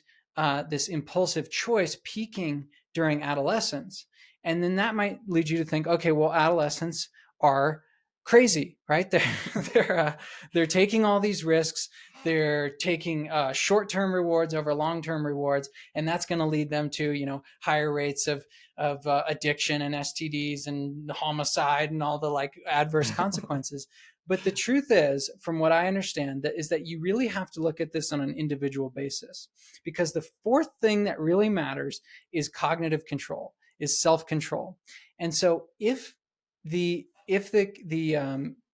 this impulsive choice peaking during adolescence. And then that might lead you to think, okay, well, adolescents are crazy, right? They're taking all these risks. They're taking short-term rewards over long-term rewards, and that's going to lead them to higher rates of addiction and STDs and homicide and all the like adverse consequences. But the truth is, from what I understand, that you really have to look at this on an individual basis, because the fourth thing that really matters is cognitive control, is self-control. And so if the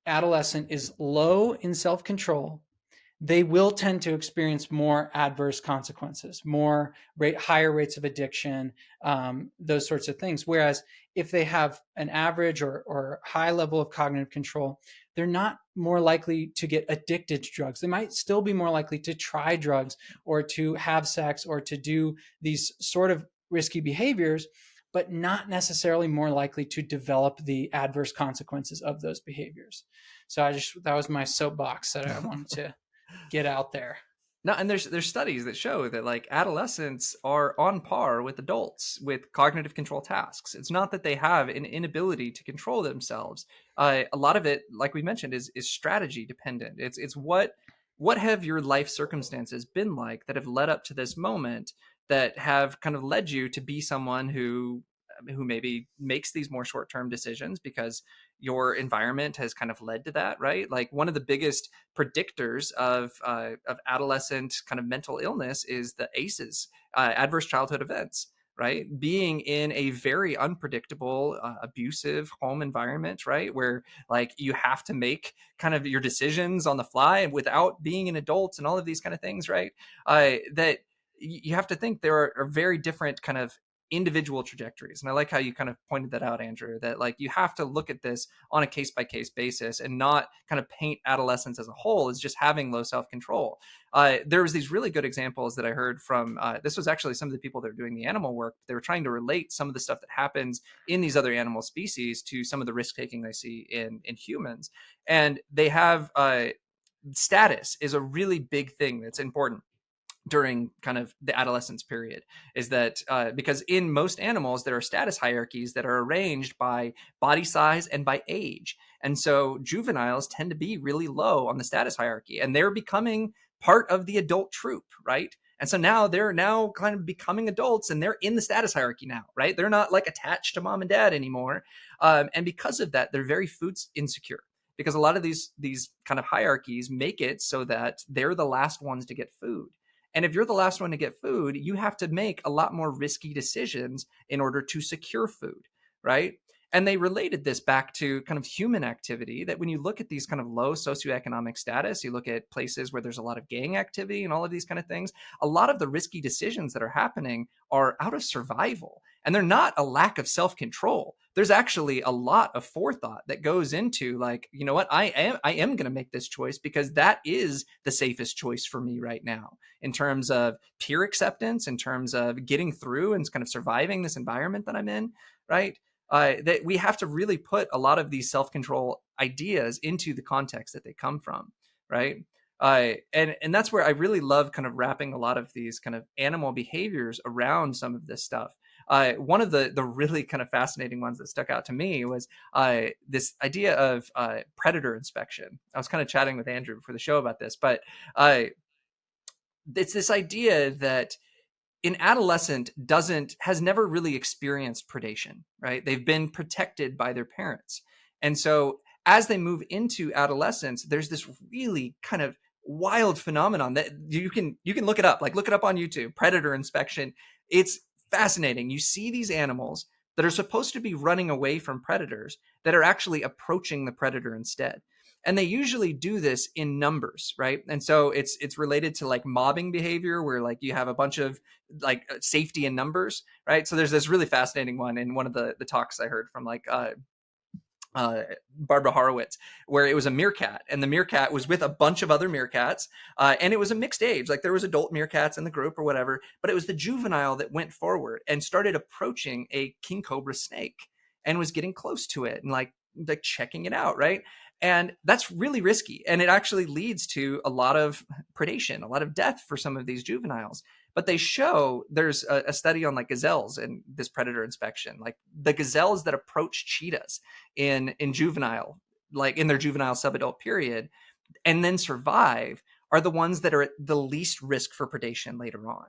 adolescent is low in self-control, they will tend to experience more adverse consequences, higher rates of addiction, those sorts of things. Whereas if they have an average or high level of cognitive control, they're not more likely to get addicted to drugs. They might still be more likely to try drugs or to have sex or to do these sort of risky behaviors, but not necessarily more likely to develop the adverse consequences of those behaviors. So that was my soapbox that I wanted to get out there. No, and there's studies that show that like adolescents are on par with adults with cognitive control tasks. It's not that they have an inability to control themselves. A lot of it, like we mentioned, is strategy dependent. It's what have your life circumstances been like that have led up to this moment that have kind of led you to be someone who maybe makes these more short-term decisions because your environment has kind of led to that, right? Like one of the biggest predictors of adolescent kind of mental illness is the ACEs, adverse childhood events, right? Being in a very unpredictable, abusive home environment, right? Where like you have to make kind of your decisions on the fly without being an adult and all of these kind of things, right? That you have to think there are very different kind of individual trajectories. And I like how you kind of pointed that out, Andrew, that like you have to look at this on a case by case basis and not kind of paint adolescence as a whole as just having low self control. There was these really good examples that I heard from. This was actually some of the people that are doing the animal work. They were trying to relate some of the stuff that happens in these other animal species to some of the risk taking they see in humans, and they have status is a really big thing that's important during kind of the adolescence period, is that because in most animals there are status hierarchies that are arranged by body size and by age, and so juveniles tend to be really low on the status hierarchy and they're becoming part of the adult troop, right? And so now they're now kind of becoming adults and they're in the status hierarchy now, right? They're not like attached to mom and dad anymore, and because of that they're very food insecure, because a lot of these kind of hierarchies make it so that they're the last ones to get food, and if you're the last one to get food, you have to make a lot more risky decisions in order to secure food, right? And they related this back to kind of human activity, that when you look at these kind of low socioeconomic status, you look at places where there's a lot of gang activity and all of these kind of things, a lot of the risky decisions that are happening are out of survival. And they're not a lack of self control. There's actually a lot of forethought that goes into like, you know what, I am going to make this choice because that is the safest choice for me right now in terms of peer acceptance, in terms of getting through and kind of surviving this environment that I'm in, right? That we have to really put a lot of these self-control ideas into the context that they come from, right? And that's where I really love kind of wrapping a lot of these kind of animal behaviors around some of this stuff. One of the really kind of fascinating ones that stuck out to me was this idea of predator inspection. I was kind of chatting with Andrew before the show about this, but uh, it's this idea that an adolescent doesn't has never really experienced predation, right? They've been protected by their parents, and so as they move into adolescence there's this really kind of wild phenomenon that you can look it up, like look it up on YouTube, predator inspection. It's fascinating. You see these animals that are supposed to be running away from predators that are actually approaching the predator instead, and they usually do this in numbers, right? And so it's related to like mobbing behavior where like you have a bunch of like safety in numbers, right? So there's this really fascinating one in one of the talks I heard from like Barbara Horowitz, where it was a meerkat, and the meerkat was with a bunch of other meerkats, and it was a mixed age. Like there was adult meerkats in the group or whatever, but it was the juvenile that went forward and started approaching a king cobra snake and was getting close to it and like checking it out, right? And that's really risky, and it actually leads to a lot of predation, a lot of death for some of these juveniles. But they show there's a study on like gazelles and this predator inspection, like the gazelles that approach cheetahs in juvenile, like in their juvenile subadult period, and then survive, are the ones that are at the least risk for predation later on,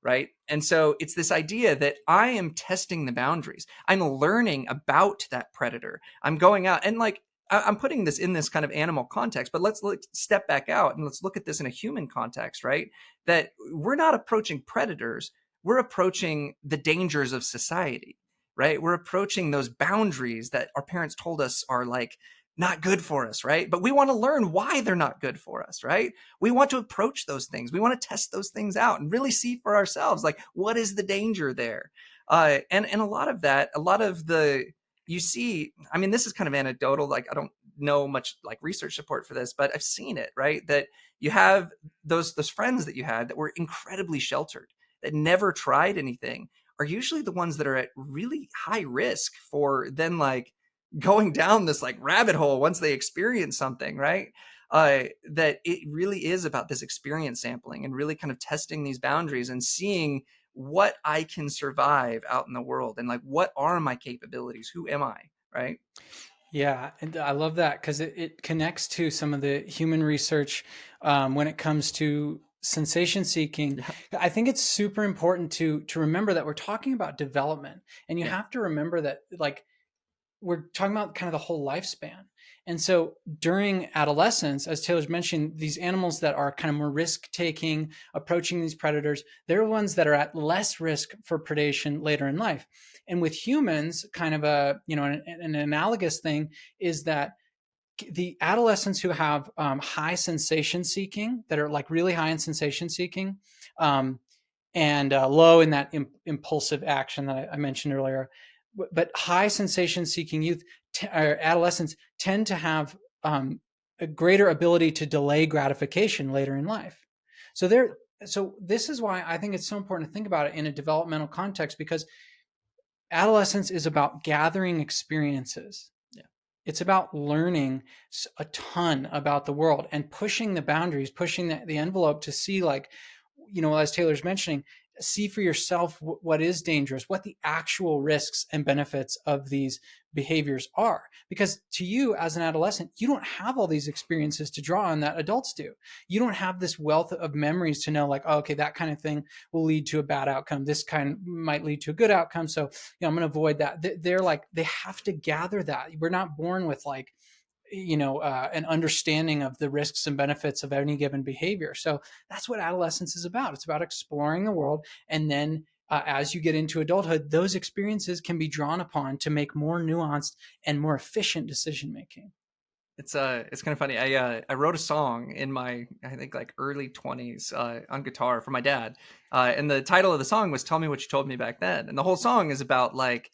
right? And so it's this idea that I am testing the boundaries, I'm learning about that predator, I'm going out and like I'm putting this in this kind of animal context, but let's step back out and let's look at this in a human context, right? That we're not approaching predators, we're approaching the dangers of society, right? We're approaching those boundaries that our parents told us are like not good for us, right? But we want to learn why they're not good for us, right? We want to approach those things. We want to test those things out and really see for ourselves, like what is the danger there? And a lot of that, a lot of the you see, I mean, this is kind of anecdotal. Like I don't know much like research support for this, but I've seen it, right? That you have those friends that you had that were incredibly sheltered, that never tried anything, are usually the ones that are at really high risk for then like going down this like rabbit hole once they experience something, right? that it really is about this experience sampling and really kind of testing these boundaries and seeing what I can survive out in the world and like what are my capabilities? Who am I? Right. Yeah, and I love that because it connects to some of the human research when it comes to sensation seeking. Yeah. I think it's super important to remember that we're talking about development, and you Yeah. have to remember that like we're talking about kind of the whole lifespan. And so during adolescence, as Taylor's mentioned, these animals that are kind of more risk taking, approaching these predators, they're ones that are at less risk for predation later in life. And with humans, kind of an analogous thing is that the adolescents who have high sensation seeking, that are like really high in sensation seeking, um, and low in that impulsive action that I mentioned earlier. But high sensation seeking youth or adolescents tend to have a greater ability to delay gratification later in life. So so this is why I think it's so important to think about it in a developmental context, because adolescence is about gathering experiences. Yeah. It's about learning a ton about the world and pushing the boundaries, pushing the envelope to see, like, as Taylor's mentioning, see for yourself what is dangerous, what the actual risks and benefits of these behaviors are. Because to you as an adolescent, you don't have all these experiences to draw on that adults do. You don't have this wealth of memories to know, like, oh, okay, that kind of thing will lead to a bad outcome. This kind might lead to a good outcome. So, I'm going to avoid that. They're like, they have to gather that. We're not born with like, an understanding of the risks and benefits of any given behavior. So that's what adolescence is about. It's about exploring the world. And then as you get into adulthood, those experiences can be drawn upon to make more nuanced and more efficient decision making. It's kind of funny. I wrote a song in my, I think, like early 20s on guitar for my dad, and the title of the song was "Tell Me What You Told Me Back Then," and the whole song is about like,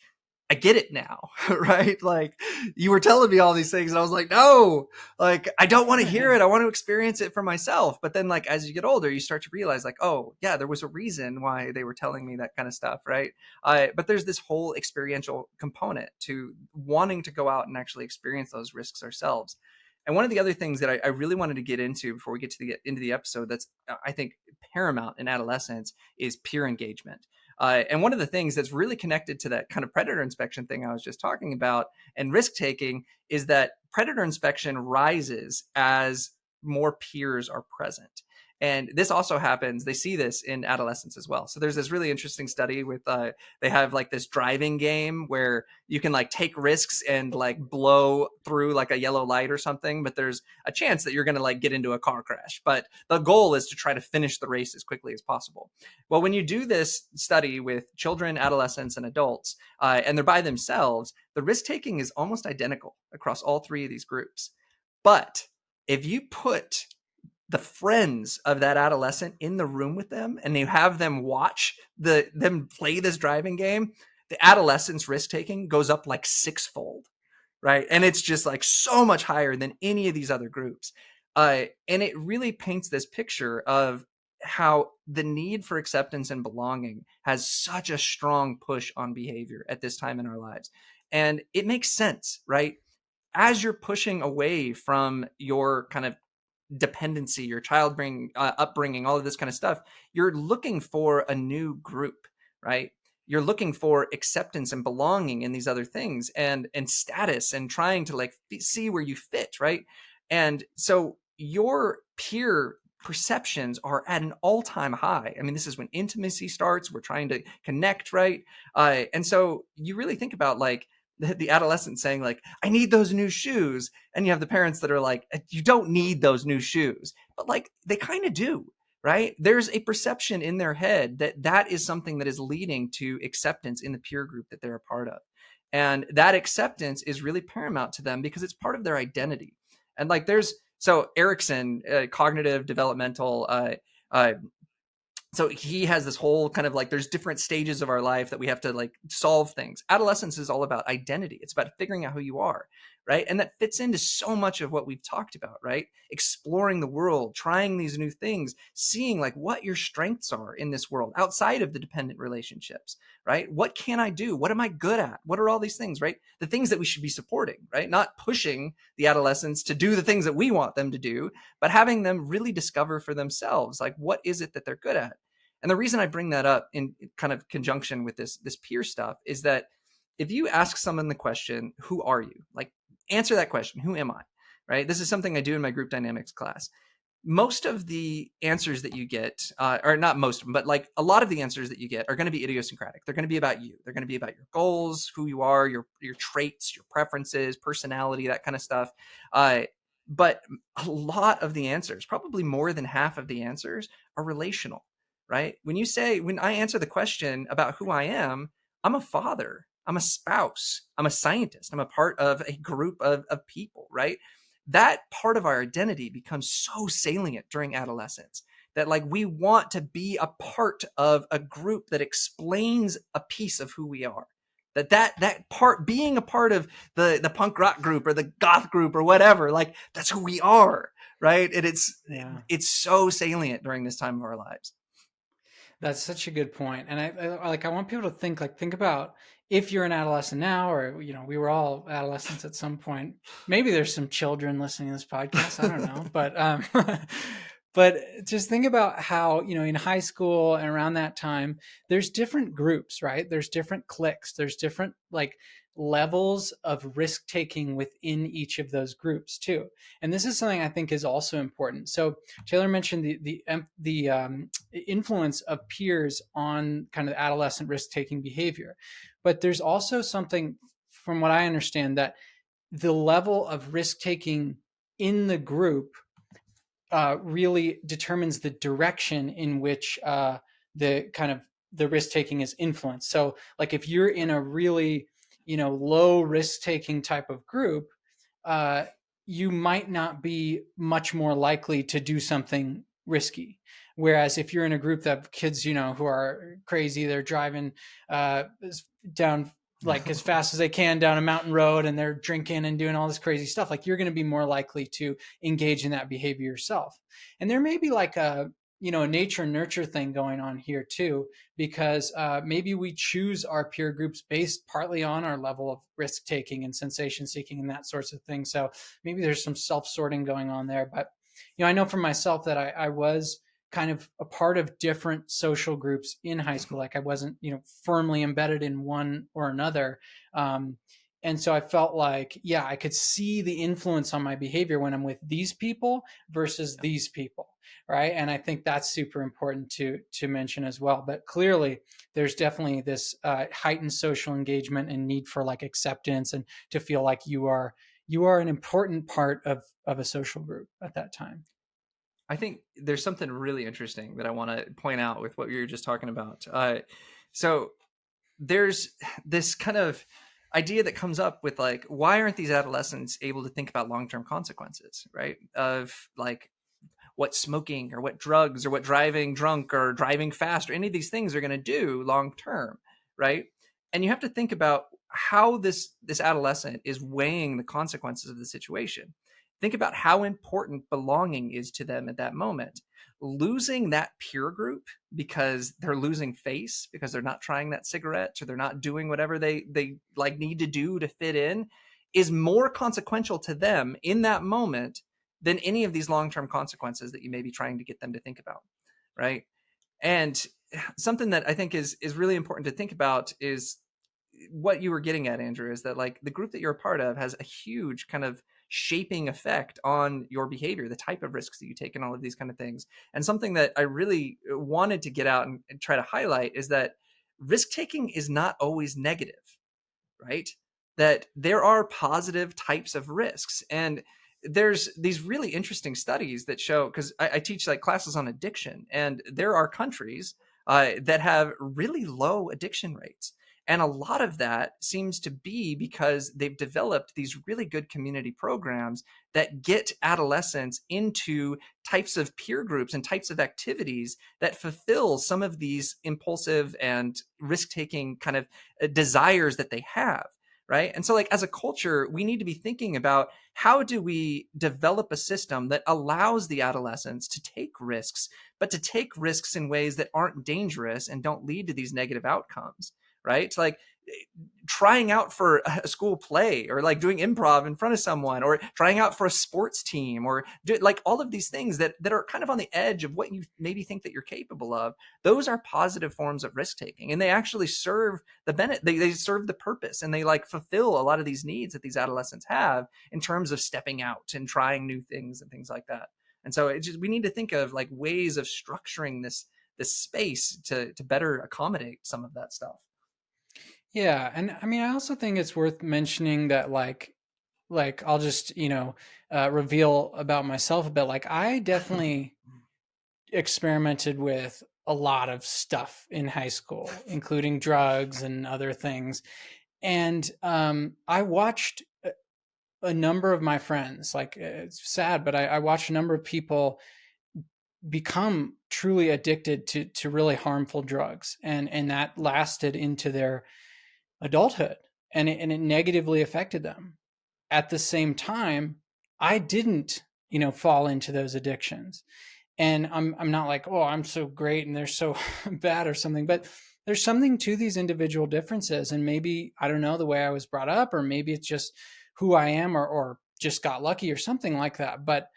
I get it now, right? Like, you were telling me all these things and I was like, no, like, I don't want to hear it. I want to experience it for myself. But then like, as you get older, you start to realize like, oh yeah, there was a reason why they were telling me that kind of stuff. Right. But there's this whole experiential component to wanting to go out and actually experience those risks ourselves. And one of the other things that I really wanted to get into before we get to into the episode that's, I think, paramount in adolescence is peer engagement. And one of the things that's really connected to that kind of predator inspection thing I was just talking about and risk taking is that predator inspection rises as more peers are present. And this also happens, they see this in adolescence as well. So there's this really interesting study with, they have like this driving game where you can like take risks and like blow through like a yellow light or something, but there's a chance that you're going to like get into a car crash. But the goal is to try to finish the race as quickly as possible. Well, when you do this study with children, adolescents, and adults, and they're by themselves, the risk taking is almost identical across all three of these groups. But if you put the friends of that adolescent in the room with them and you have them watch them play this driving game, the adolescent's risk taking goes up like sixfold, right? And it's just like so much higher than any of these other groups. And it really paints this picture of how the need for acceptance and belonging has such a strong push on behavior at this time in our lives. And it makes sense, right? As you're pushing away from your kind of dependency, your child upbringing, all of this kind of stuff, you're looking for a new group, right? You're looking for acceptance and belonging in these other things and status and trying to like see where you fit, right? And so your peer perceptions are at an all-time high. I mean, this is when intimacy starts. We're trying to connect, right? And so you really think about like the adolescent saying like, I need those new shoes. And you have the parents that are like, you don't need those new shoes, but like they kind of do, right? There's a perception in their head that that is something that is leading to acceptance in the peer group that they're a part of. And that acceptance is really paramount to them because it's part of their identity. And like so Erickson, cognitive developmental So he has this whole kind of like, there's different stages of our life that we have to like solve things. Adolescence is all about identity. It's about figuring out who you are, right? And that fits into so much of what we've talked about, right? Exploring the world, trying these new things, seeing like what your strengths are in this world outside of the dependent relationships, right? What can I do? What am I good at? What are all these things, right? The things that we should be supporting, right? Not pushing the adolescents to do the things that we want them to do, but having them really discover for themselves, like, what is it that they're good at? And the reason I bring that up in kind of conjunction with this peer stuff is that if you ask someone the question, who are you? Like, answer that question, who am I? Right? This is something I do in my group dynamics class. Most of the answers that you get, or not most of them, but like a lot of the answers that you get are going to be idiosyncratic. They're going to be about you. They're going to be about your goals, who you are, your traits, your preferences, personality, that kind of stuff. But a lot of the answers, probably more than half of the answers, are relational, right? When I answer the question about who I am, I'm a father, I'm a spouse, I'm a scientist, I'm a part of a group of people, right? That part of our identity becomes so salient during adolescence that like we want to be a part of a group that explains a piece of who we are. That part, being a part of the punk rock group or the goth group or whatever, like that's who we are, right? And Yeah. it's so salient during this time of our lives. That's such a good point. And I want people to think about if you're an adolescent now, or, we were all adolescents at some point. Maybe there's some children listening to this podcast. I don't know. But just think about how, in high school and around that time, there's different groups, right? There's different cliques. There's different like levels of risk taking within each of those groups too. And this is something I think is also important. So Taylor mentioned the influence of peers on kind of adolescent risk taking behavior, but there's also something, from what I understand, that the level of risk taking in the group really determines the direction in which the kind of the risk taking is influenced. So, like if you're in a really low risk taking type of group, uh, you might not be much more likely to do something risky. Whereas if you're in a group of kids, who are crazy, they're driving down like as fast as they can down a mountain road, and they're drinking and doing all this crazy stuff, like you're going to be more likely to engage in that behavior yourself. And there may be like a nature nurture thing going on here too, because maybe we choose our peer groups based partly on our level of risk taking and sensation seeking and that sorts of things. So maybe there's some self sorting going on there. But I know for myself that I was kind of a part of different social groups in high school. Like I wasn't, firmly embedded in one or another. And so I felt like, yeah, I could see the influence on my behavior when I'm with these people versus these people. Right. And I think that's super important to mention as well. But clearly there's definitely this heightened social engagement and need for like acceptance and to feel like you are an important part of a social group at that time. I think there's something really interesting that I want to point out with what you were just talking about. So there's this kind of idea that comes up with like, why aren't these adolescents able to think about long-term consequences, right? Of like what smoking or what drugs or what driving drunk or driving fast or any of these things are going to do long term, right? And you have to think about how this adolescent is weighing the consequences of the situation. Think about how important belonging is to them at that moment. Losing that peer group because they're losing face, because they're not trying that cigarette or they're not doing whatever they like need to do to fit in, is more consequential to them in that moment than any of these long-term consequences that you may be trying to get them to think about, right? And something that I think is really important to think about is what you were getting at, Andrew, is that like the group that you're a part of has a huge kind of shaping effect on your behavior, the type of risks that you take, and all of these kind of things. And something that I really wanted to get out and try to highlight is that risk taking is not always negative, right? That there are positive types of risks. And there's these really interesting studies that show, because I teach like classes on addiction, and there are countries that have really low addiction rates. And a lot of that seems to be because they've developed these really good community programs that get adolescents into types of peer groups and types of activities that fulfill some of these impulsive and risk-taking kind of desires that they have, right? And so, like, as a culture, we need to be thinking about how do we develop a system that allows the adolescents to take risks, but to take risks in ways that aren't dangerous and don't lead to these negative outcomes, right? Like, trying out for a school play, or like doing improv in front of someone, or trying out for a sports team, or like all of these things that are kind of on the edge of what you maybe think that you're capable of. Those are positive forms of risk taking, and they actually serve the benefit. They serve the purpose, and they like fulfill a lot of these needs that these adolescents have in terms of stepping out and trying new things and things like that. And so we need to think of like ways of structuring this space to better accommodate some of that stuff. Yeah, and I mean, I also think it's worth mentioning that like I'll just, reveal about myself a bit. Like I definitely experimented with a lot of stuff in high school, including drugs and other things. And I watched a number of my friends, like it's sad, but I watched a number of people become truly addicted to really harmful drugs, and that lasted into their adulthood, and it negatively affected them. At the same time, I didn't, fall into those addictions. And I'm not like, oh, I'm so great and they're so bad or something, but there's something to these individual differences. And maybe, I don't know, the way I was brought up, or maybe it's just who I am, or just got lucky or something like that. But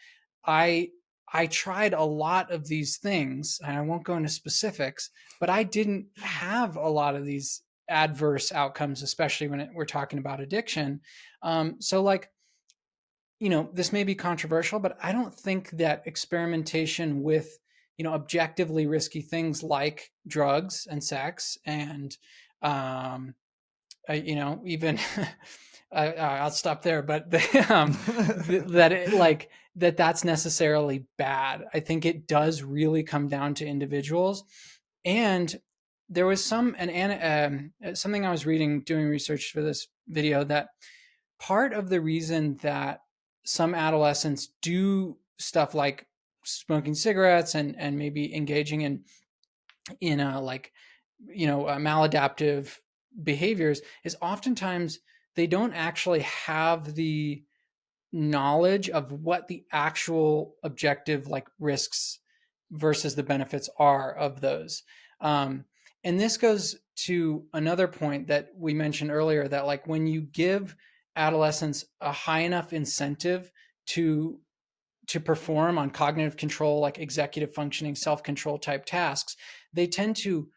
I I tried a lot of these things, and I won't go into specifics, but I didn't have a lot of these adverse outcomes, especially when we're talking about addiction. So, like, this may be controversial, but I don't think that experimentation with, objectively risky things like drugs and sex and, even I'll stop there, but that it, like that's necessarily bad. I think it does really come down to individuals. And there was something I was reading doing research for this video, that part of the reason that some adolescents do stuff like smoking cigarettes and maybe engaging in like maladaptive behaviors is oftentimes they don't actually have the knowledge of what the actual objective like risks versus the benefits are of those. And this goes to another point that we mentioned earlier, that like when you give adolescents a high enough incentive to perform on cognitive control, like executive functioning, self-control type tasks, they tend to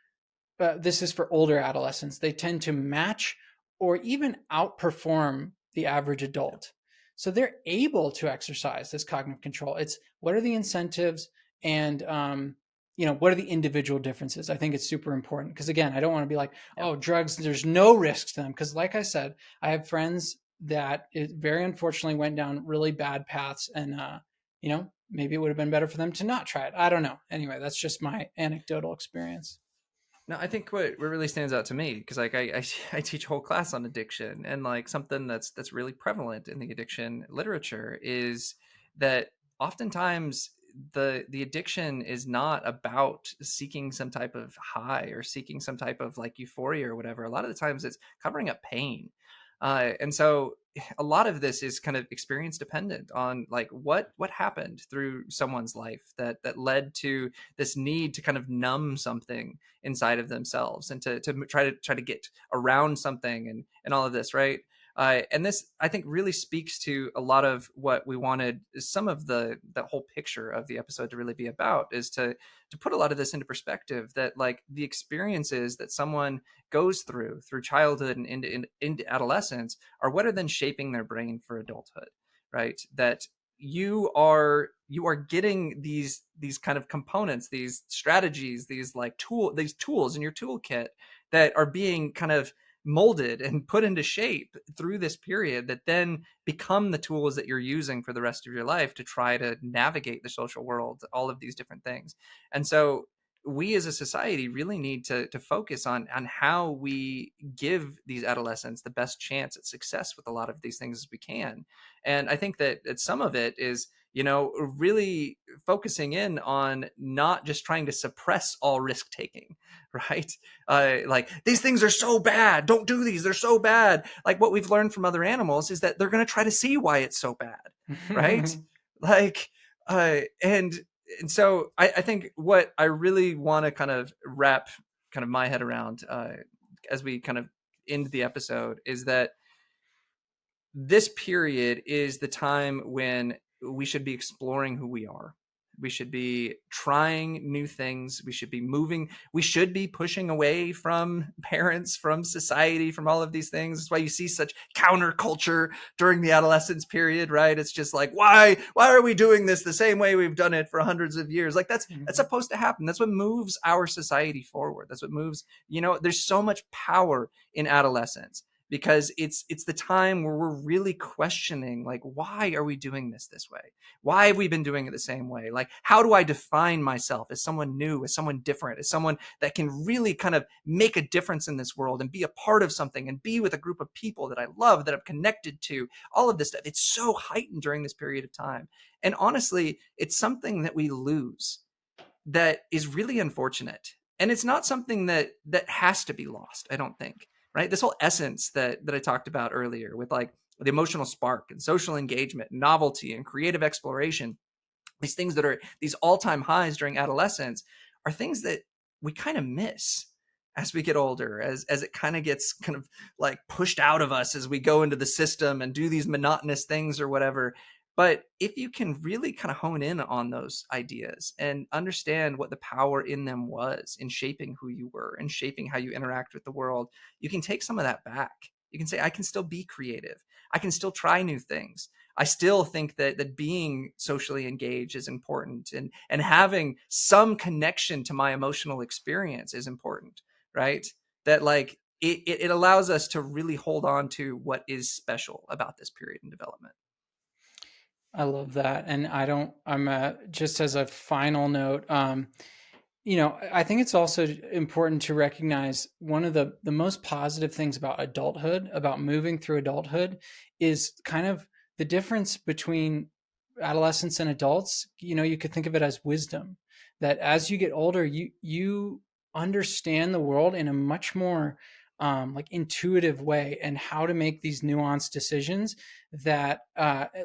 this is for older adolescents, they tend to match or even outperform the average adult. So they're able to exercise this cognitive control. It's what are the incentives, and what are the individual differences. I think it's super important, because again, I don't want to be like, Yeah. oh, drugs, there's no risk to them, because like I said, I have friends that it very unfortunately went down really bad paths, and maybe it would have been better for them to not try it. I don't know. Anyway, that's just my anecdotal experience. No, I think what really stands out to me, because like I teach a whole class on addiction, and like something that's really prevalent in the addiction literature is that oftentimes the addiction is not about seeking some type of high or seeking some type of like euphoria or whatever. A lot of the times it's covering up pain. And so a lot of this is kind of experience dependent on like what happened through someone's life that led to this need to kind of numb something inside of themselves, and to try to get around something, and all of this, right? And this, I think, really speaks to a lot of what we wanted some of the whole picture of the episode to really be about, is to put a lot of this into perspective, that like the experiences that someone goes through childhood and into adolescence are what are then shaping their brain for adulthood, right? That you are getting these kind of components, these strategies, these tools in your toolkit that are being kind of molded and put into shape through this period, that then become the tools that you're using for the rest of your life to try to navigate the social world, all of these different things. And so we as a society really need to focus on how we give these adolescents the best chance at success with a lot of these things as we can. And I think that some of it is, really focusing in on not just trying to suppress all risk taking, right? Like, these things are so bad, don't do these, they're so bad. Like, what we've learned from other animals is that they're going to try to see why it's so bad, right? Like, and so I think what I really want to kind of wrap kind of my head around as we kind of end the episode is that this period is the time when we should be exploring who we are. We should be trying new things. We should be moving. We should be pushing away from parents, from society, from all of these things. That's why you see such counterculture during the adolescence period, right? It's just like, why are we doing this the same way we've done it for hundreds of years? Like, that's supposed to happen. That's what moves our society forward. That's what moves, there's so much power in adolescence because it's the time where we're really questioning, like, why are we doing this way? Why have we been doing it the same way? Like, how do I define myself as someone new, as someone different, as someone that can really kind of make a difference in this world and be a part of something and be with a group of people that I love, that I'm connected to? All of this stuff, it's so heightened during this period of time. And honestly, it's something that we lose that is really unfortunate. And it's not something that has to be lost, I don't think. Right? This whole essence that I talked about earlier with, like, the emotional spark and social engagement, novelty and creative exploration, these things that are these all-time highs during adolescence, are things that we kind of miss as we get older, as it kind of gets kind of like pushed out of us as we go into the system and do these monotonous things or whatever. But if you can really kind of hone in on those ideas and understand what the power in them was in shaping who you were and shaping how you interact with the world, you can take some of that back. You can say, I can still be creative. I can still try new things. I still think that being socially engaged is important, and having some connection to my emotional experience is important, right? That, like, it allows us to really hold on to what is special about this period in development. I love that. And I'm just as a final note, I think it's also important to recognize one of the most positive things about adulthood, about moving through adulthood, is kind of the difference between adolescents and adults. You could think of it as wisdom, that as you get older, you understand the world in a much more like intuitive way, and how to make these nuanced decisions that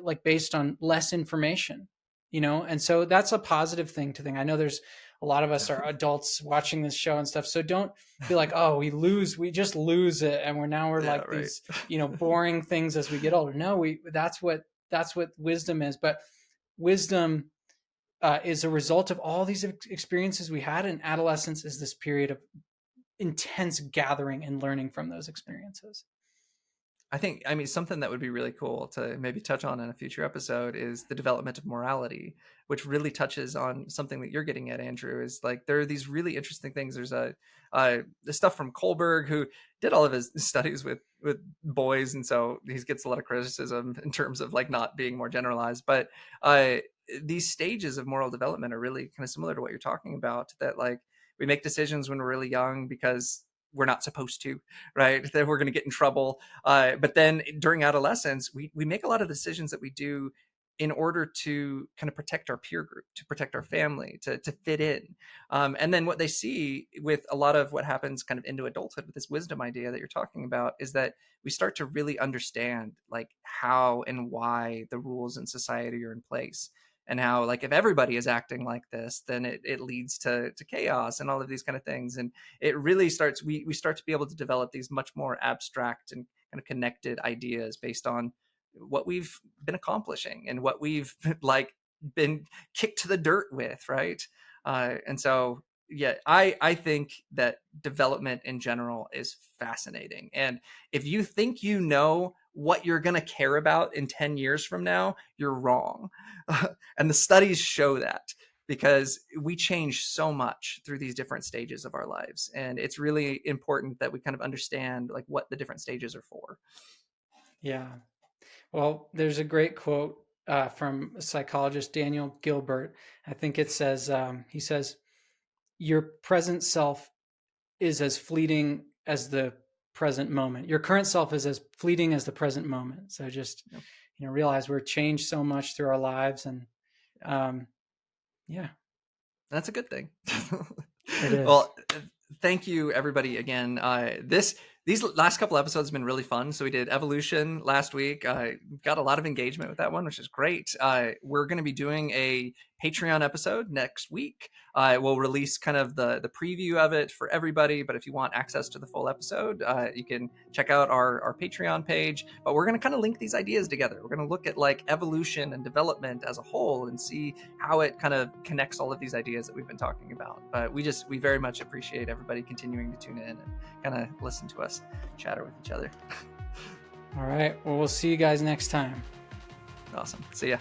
like based on less information, and so that's a positive thing to think. I know there's a lot of us are adults watching this show and stuff, so don't be like, oh, we just lose it, and we're Yeah, like right. these boring things as we get older. No, that's what wisdom is. But wisdom is a result of all these experiences we had, and adolescence is this period of intense gathering and learning from those experiences. I mean, something that would be really cool to maybe touch on in a future episode is the development of morality, which really touches on something that you're getting at, Andrew. Is like, there are these really interesting things. There's the stuff from Kohlberg, who did all of his studies with boys, and so he gets a lot of criticism in terms of, like, not being more generalized. But uh, these stages of moral development are really kind of similar to what you're talking about. That, like, we make decisions when we're really young because we're not supposed to, right? That we're going to get in trouble. But then during adolescence, we make a lot of decisions that we do in order to kind of protect our peer group, to protect our family, to fit in. And then what they see with a lot of what happens kind of into adulthood with this wisdom idea that you're talking about is that we start to really understand, like, how and why the rules in society are in place, and how, like, if everybody is acting like this, then it leads to chaos and all of these kind of things. And it really starts, we start to be able to develop these much more abstract and kind of connected ideas based on what we've been accomplishing and what we've like been kicked to the dirt with, right? And so, yeah, I think that development in general is fascinating. And if you think you know what you're going to care about in 10 years from now, you're wrong. And the studies show that, because we change so much through these different stages of our lives, and it's really important that we kind of understand, like, what the different stages are for. Yeah. Well, there's a great quote from psychologist Daniel Gilbert. I think it says, he says, your present self is as fleeting as the present moment. Your current self is as fleeting as the present moment. So just, Yep. realize we're changed so much through our lives. And yeah, That's a good thing. it is. Well, thank you everybody again. These last couple episodes have been really fun. So we did Evolution last week. Got a lot of engagement with that one, which is great. We're going to be doing a Patreon episode next week. We'll release kind of the preview of it for everybody. But if you want access to the full episode, you can check out our Patreon page. But we're going to kind of link these ideas together. We're going to look at like evolution and development as a whole and see how it kind of connects all of these ideas that we've been talking about. But we very much appreciate everybody continuing to tune in and kind of listen to us chatter with each other. All right. Well, we'll see you guys next time. Awesome. See ya.